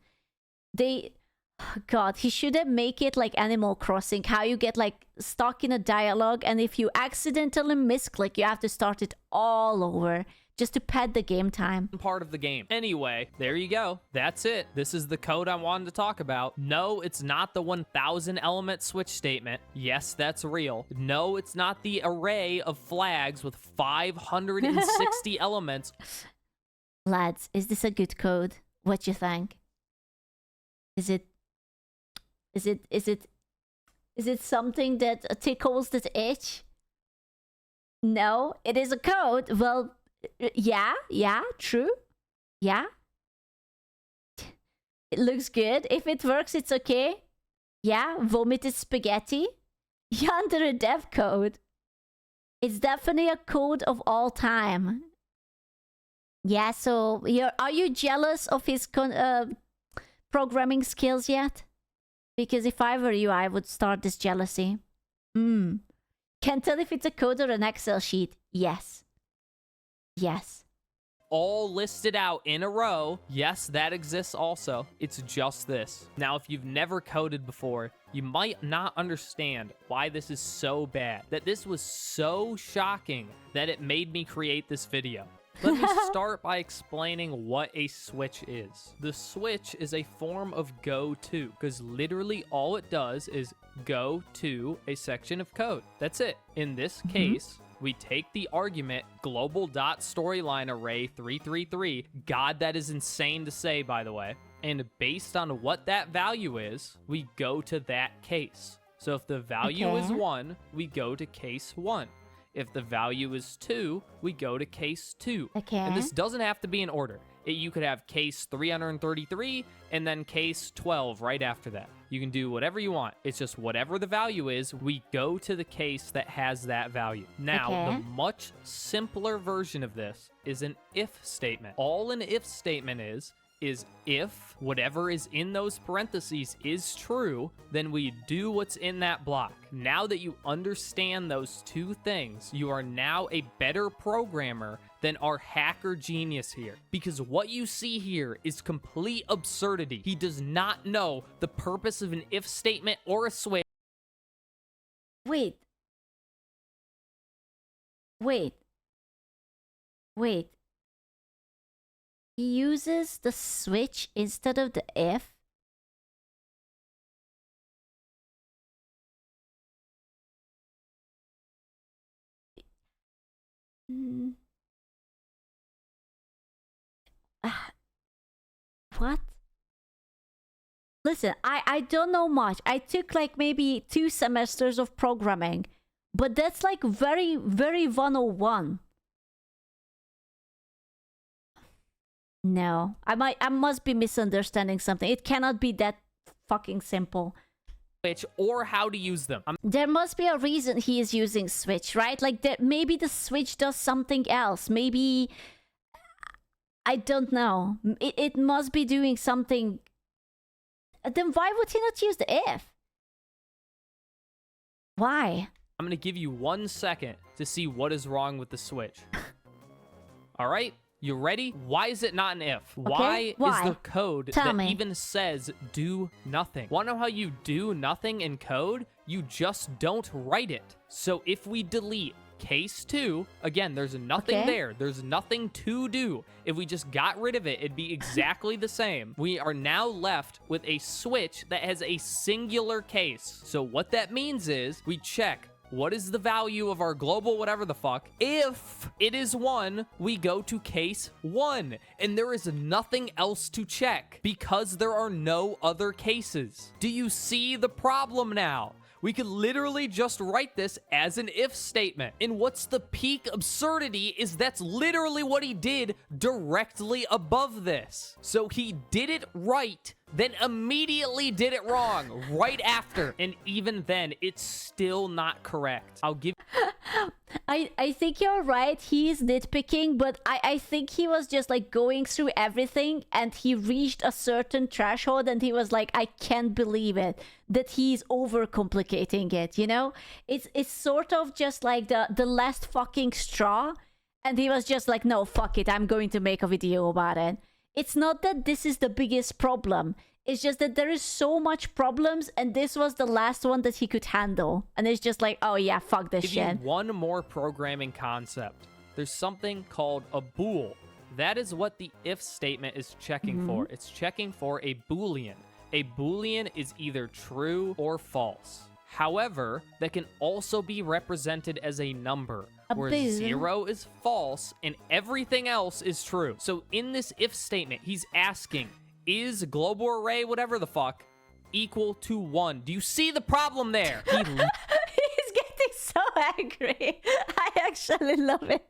God, he should have make it like Animal Crossing, how you get like stuck in a dialogue, and if you accidentally misclick, you have to start it all over just to pad the game time. part of the game. Anyway, there you go. That's it. This is the code I wanted to talk about. No, it's not the 1000 element switch statement. Yes, that's real. No, it's not the array of flags with 560 elements. Lads, is this a good code? What you think? Is it something that tickles that itch? No, it is a code. Well, yeah, true. Yeah. It looks good. If it works, it's okay. Yeah, vomited spaghetti. Yeah, under a dev code. It's definitely a code of all time. Yeah, so are you jealous of his programming skills yet? Because if I were you, I would start this jealousy. Can't tell if it's a code or an Excel sheet. Yes. All listed out in a row. Yes, that exists also. It's just this. Now, if you've never coded before, you might not understand why this is so bad. That this was so shocking that it made me create this video. Let me start by explaining what a switch is. The switch is a form of go to, because literally all it does is go to a section of code. That's it. In this case, we take the argument global.storyline array 333. God, that is insane to say, by the way. And based on what that value is, we go to that case. So if the value is 1, we go to case 1. If the value is 2, we go to case 2. And this doesn't have to be in order. You could have case 333 and then case 12 right after that. You can do whatever you want. It's just whatever the value is, we go to the case that has that value. Now, the much simpler version of this is an if statement. All an if statement is if whatever is in those parentheses is true, then we do what's in that block. Now that you understand those two things, you are now a better programmer than our hacker genius here. Because what you see here is complete absurdity. He does not know the purpose of an if statement or a switch. Wait. He uses the switch instead of the if? What? Listen, I don't know much. I took like maybe 2 semesters of programming, but that's like very, very 101. No, I must be misunderstanding something. It cannot be that fucking simple. Or how to use them. There must be a reason he is using switch, right? Like that, maybe the switch does something else. Maybe I don't know. It must be doing something. Then why would he not use the if? Why? I'm gonna give you 1 second to see what is wrong with the switch. All right. You ready? Why is it not an if? Okay. Why is there code Tell that me. even says do nothing? Want to know how you do nothing in code? You just don't write it. So if we delete case 2, again, there's nothing there. There's nothing to do. If we just got rid of it, it'd be exactly the same. We are now left with a switch that has a singular case. So what that means is we check what is the value of our global whatever the fuck. If it is 1, we go to case 1. And there is nothing else to check because there are no other cases. Do you see the problem now? We could literally just write this as an if statement. And what's the peak absurdity is that's literally what he did directly above this. So he did it right, then immediately did it wrong right after. And even then, it's still not correct. I'll give... I think you're right. He is nitpicking, but I think he was just like going through everything and he reached a certain threshold and he was like, I can't believe it that he's overcomplicating it, you know? It's sort of just like the last fucking straw, and he was just like, no, fuck it, I'm going to make a video about it. It's not that this is the biggest problem. It's just that there is so much problems, and this was the last one that he could handle. And it's just like, oh yeah, fuck this shit. Give you one more programming concept. There's something called a bool. That is what the if statement is checking for. It's checking for a boolean. A boolean is either true or false. However, that can also be represented as a number, where 0 is false and everything else is true. So in this if statement, he's asking, is global array whatever the fuck equal to 1? Do you see the problem there? He's getting so angry. I actually love it.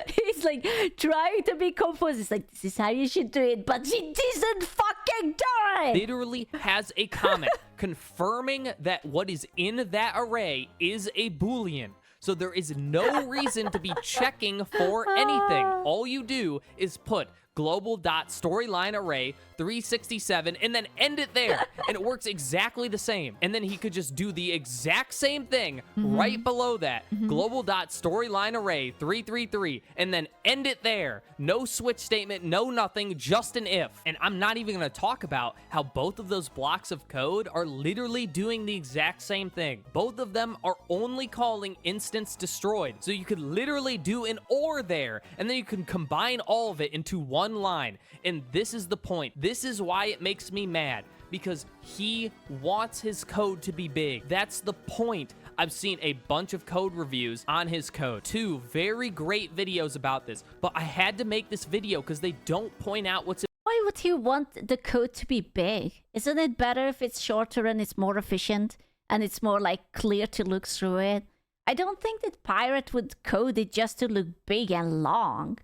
He's like trying to be composed. He's like, this is how you should do it, but he doesn't fucking do it. Literally has a comment confirming that what is in that array is a boolean. So there is no reason to be checking for anything. All you do is put global.storyline array 367 and then end it there. And it works exactly the same. And then he could just do the exact same thing right below that. Global.storyline array 333 and then end it there. No switch statement, no nothing, just an if. And I'm not even going to talk about how both of those blocks of code are literally doing the exact same thing. Both of them are only calling instance destroyed. So you could literally do an or there, and then you can combine all of it into one line. And this is the point. This is why it makes me mad, because he wants his code to be big. That's the point. I've seen a bunch of code reviews on his code. 2 very great videos about this, but I had to make this video because they don't point out what's. Why would he want the code to be big? Isn't it better if it's shorter and it's more efficient and it's more like clear to look through it? I don't think that Pirate would code it just to look big and long.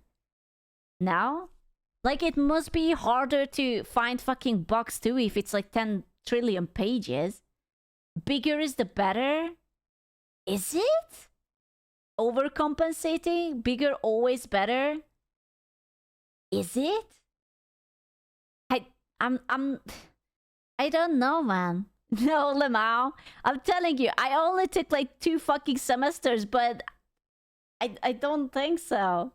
No? Like, it must be harder to find fucking bugs too if it's like 10 trillion pages. Bigger is the better? Is it? Overcompensating? Bigger always better? Is it? I don't know, man. No, Lemao. I'm telling you, I only took like 2 fucking semesters, but I don't think so.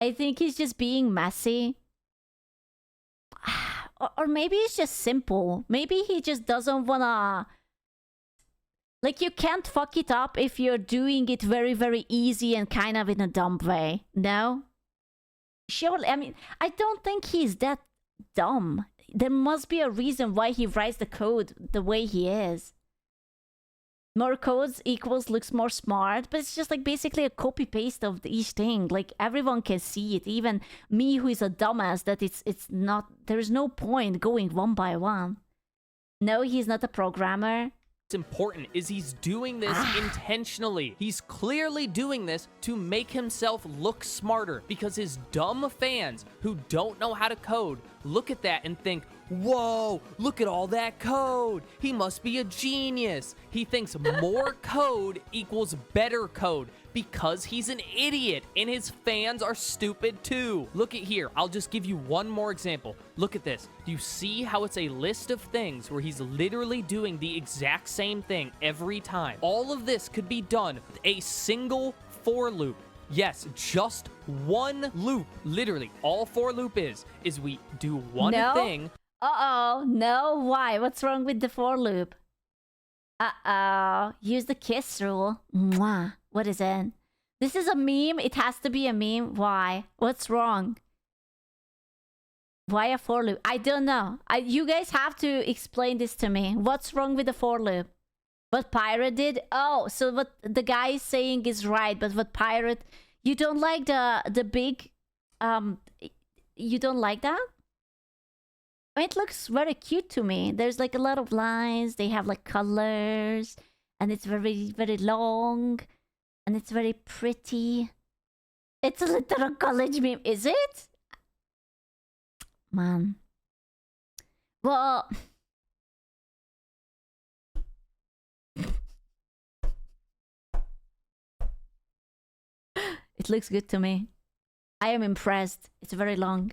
I think he's just being messy. Or maybe it's just simple. Maybe he just doesn't wanna... Like, you can't fuck it up if you're doing it very, very easy and kind of in a dumb way. No? Surely, I mean, I don't think he's that dumb. There must be a reason why he writes the code the way he is. More codes equals looks more smart, but it's just like basically a copy paste of each thing. Like, everyone can see it, even me who is a dumbass, that it's not, there's no point going one by one. No, he's not a programmer. Important is he's doing this intentionally. He's clearly doing this to make himself look smarter, because his dumb fans who don't know how to code look at that and think, whoa, look at all that code. He must be a genius. He thinks more code equals better code because he's an idiot and his fans are stupid too. Look at here. I'll just give you one more example. Look at this. Do you see how it's a list of things where he's literally doing the exact same thing every time? All of this could be done with a single for loop. Yes, just one loop. Literally, all for loop is we do one thing. Uh-oh. No, why? What's wrong with the for loop? Uh-oh. Use the kiss rule. Mwah. What is it? This is a meme. It has to be a meme. Why? What's wrong? Why a for loop? I don't know. You guys have to explain this to me. What's wrong with the for loop? What Pirate did? Oh, so what the guy is saying is right, but what Pirate... You don't like the big... You don't like that? It looks very cute to me. There's like a lot of lines. They have like colors. And it's very, very long. And it's very pretty. It's a literal college meme. Is it? Man. Well... It looks good to me. I am impressed. It's very long.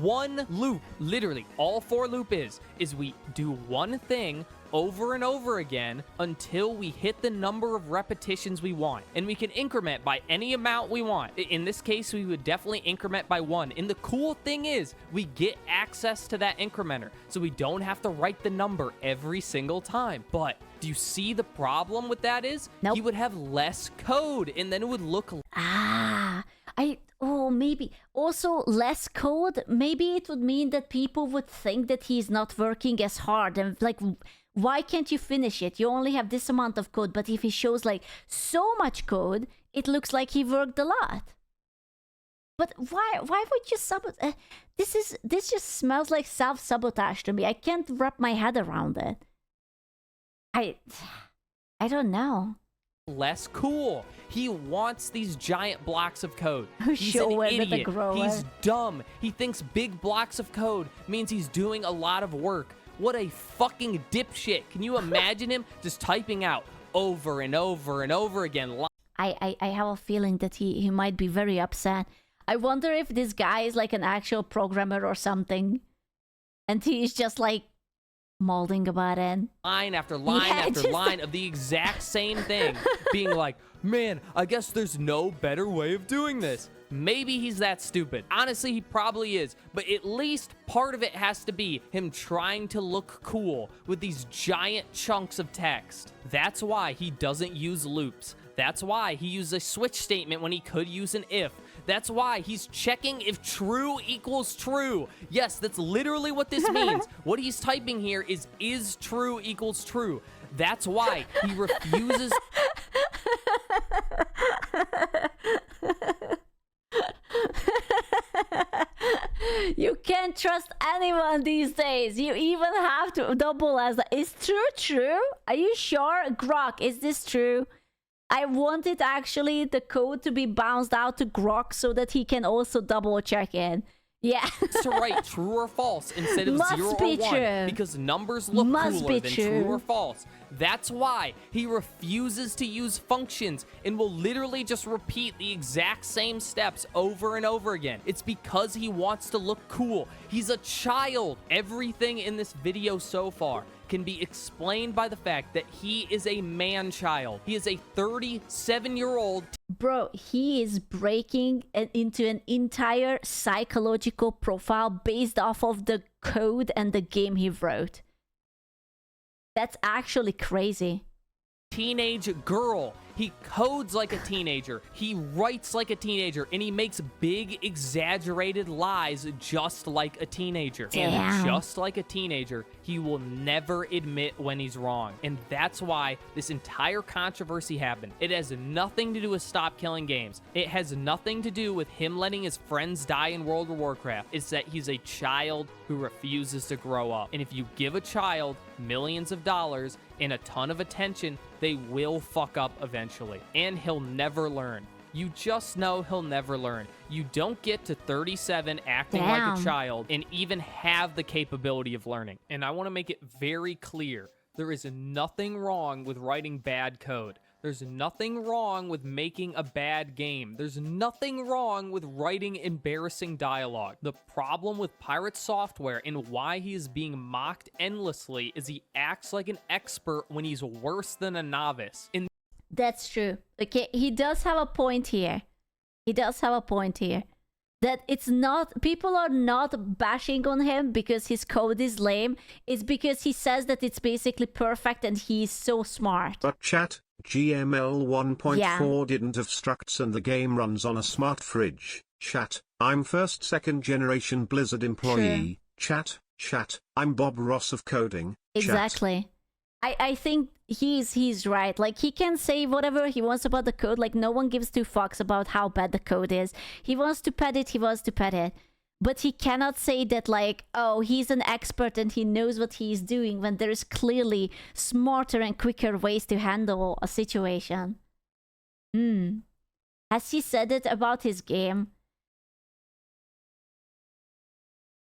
One loop. Literally, all for loop is we do one thing over and over again until we hit the number of repetitions we want. And we can increment by any amount we want. In this case, we would definitely increment by 1. And the cool thing is we get access to that incrementer, so we don't have to write the number every single time. But do you see the problem with that is? Nope. He would have less code, and then it would look... Oh, maybe. Also, less code, maybe it would mean that people would think that he's not working as hard. And like, why can't you finish it? You only have this amount of code. But if he shows like so much code, it looks like he worked a lot. But why would you sabotage? This just smells like self-sabotage to me. I can't wrap my head around it. I don't know. Less cool. He wants these giant blocks of code. He's an idiot. He's dumb. He thinks big blocks of code means he's doing a lot of work. What a fucking dipshit. Can you imagine him just typing out over and over and over again? I have a feeling that he might be very upset. I wonder if this guy is like an actual programmer or something. And he's just like molding about it. Line after line after line of the exact same thing. Being like, man, I guess there's no better way of doing this. Maybe he's that stupid. Honestly, he probably is. But at least part of it has to be him trying to look cool with these giant chunks of text. That's why he doesn't use loops. That's why he used a switch statement when he could use an if. That's why he's checking if true equals true. Yes, that's literally what this means. What he's typing here is true equals true. That's why he refuses. You can't trust anyone these days. You even have to double as that. Is true? Are you sure? Grok, is this true? I wanted actually the code to be bounced out to Grok so that he can also double check it. Yeah. To write true or false instead of Must 0 or be 1 true. because numbers look Must cooler be than true. true or false. That's why he refuses to use functions and will literally just repeat the exact same steps over and over again. It's because he wants to look cool. He's a child. Everything in this video so far can be explained by the fact that he is a man-child. He is a 37-year-old. Bro, he is breaking into an entire psychological profile based off of the code and the game he wrote. That's actually crazy. Teenage girl. He codes like a teenager. He writes like a teenager. And he makes big, exaggerated lies just like a teenager. Damn. And just like a teenager, he will never admit when he's wrong. And that's why this entire controversy happened. It has nothing to do with Stop Killing Games. It has nothing to do with him letting his friends die in World of Warcraft. It's that he's a child who refuses to grow up. And if you give a child millions of dollars and a ton of attention, they will fuck up eventually. And he'll never learn. You just know he'll never learn. You don't get to 37 acting like Damn. a child and even have the capability of learning. And I want to make it very clear. There is nothing wrong with writing bad code. There's nothing wrong with making a bad game. There's nothing wrong with writing embarrassing dialogue. The problem with Pirate Software and why he is being mocked endlessly is he acts like an expert when he's worse than a novice. And That's true. Okay, he does have a point here. That it's not, people are not bashing on him because his code is lame. It's because he says that it's basically perfect and he's so smart. But chat, GML 1.4 Yeah. didn't have structs and the game runs on a smart fridge. Chat, I'm second generation Blizzard employee. Chat, I'm Bob Ross of coding. Chat. Exactly. I think he's right. Like, he can say whatever he wants about the code. Like, no one gives two fucks about how bad the code is. He wants to pet it. But he cannot say that, like, oh, he's an expert and he knows what he's doing when there's clearly smarter and quicker ways to handle a situation. Has he said it about his game?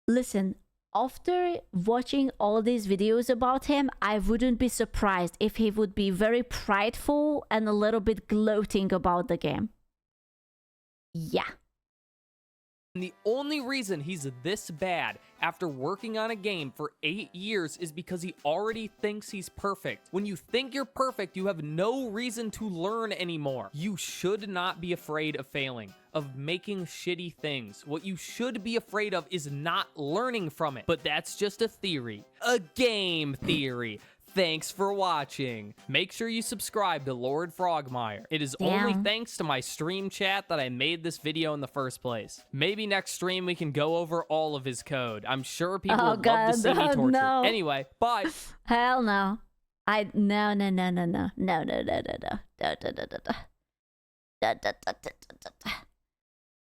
Listen, after watching all these videos about him, I wouldn't be surprised if he would be very prideful and a little bit gloating about the game. Yeah. the only reason he's this bad after working on a game for 8 years is because he already thinks he's perfect. When you think you're perfect, you have no reason to learn anymore. You should not be afraid of failing, of making shitty things. What you should be afraid of is not learning from it. But that's just a theory. A game theory. Thanks for watching. Make sure you subscribe to Lord Frogmire. It is only thanks to my stream chat that I made this video in the first place. Maybe next stream we can go over all of his code. I'm sure people would love to see me tortured. No. Anyway, bye. Hell no. No.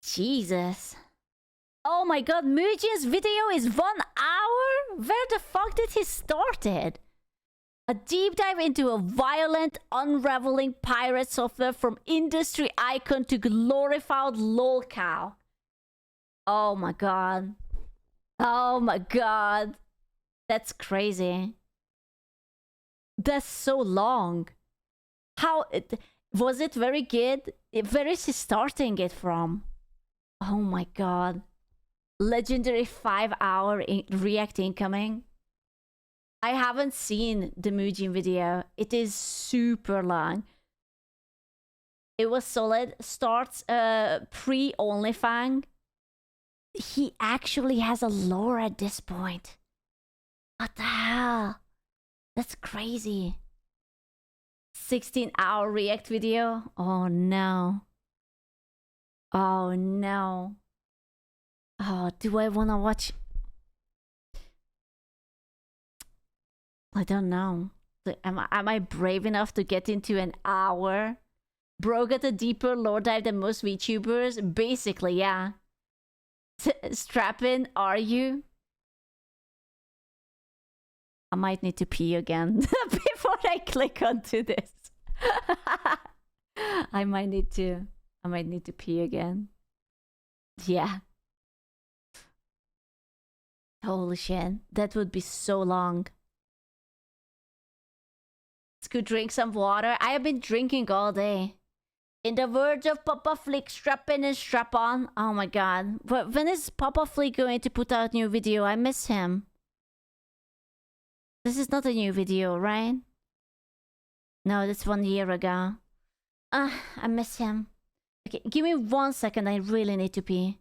Jesus. Oh my god, Muji's video is 1 hour? Where the fuck did he start it? A deep dive into a violent, unraveling pirate software from industry icon to glorified lolcow. Oh my god. Oh my god. That's crazy. That's so long. Was it very good? Where is he starting it from? Oh my god. Legendary 5-hour react incoming. I haven't seen the Mujin video. It is super long. It was solid. Starts pre OnlyFang. He actually has a lore at this point. What the hell? That's crazy. 16-hour react video. Oh no. Oh no. Oh, do I wanna watch? I don't know. Am I brave enough to get into an hour? Bro got a deeper lore dive than most VTubers? Basically, yeah. Strap in, are you? I might need to pee again before I click onto this. I might need to pee again. Yeah. Holy shit, that would be so long. Let's go drink some water. I have been drinking all day. In the words of Papa Flick, strap in and strap on. Oh my god. When is Papa Flick going to put out a new video? I miss him. This is not a new video, right? No, that's 1 year ago. I miss him. Okay, give me 1 second. I really need to pee.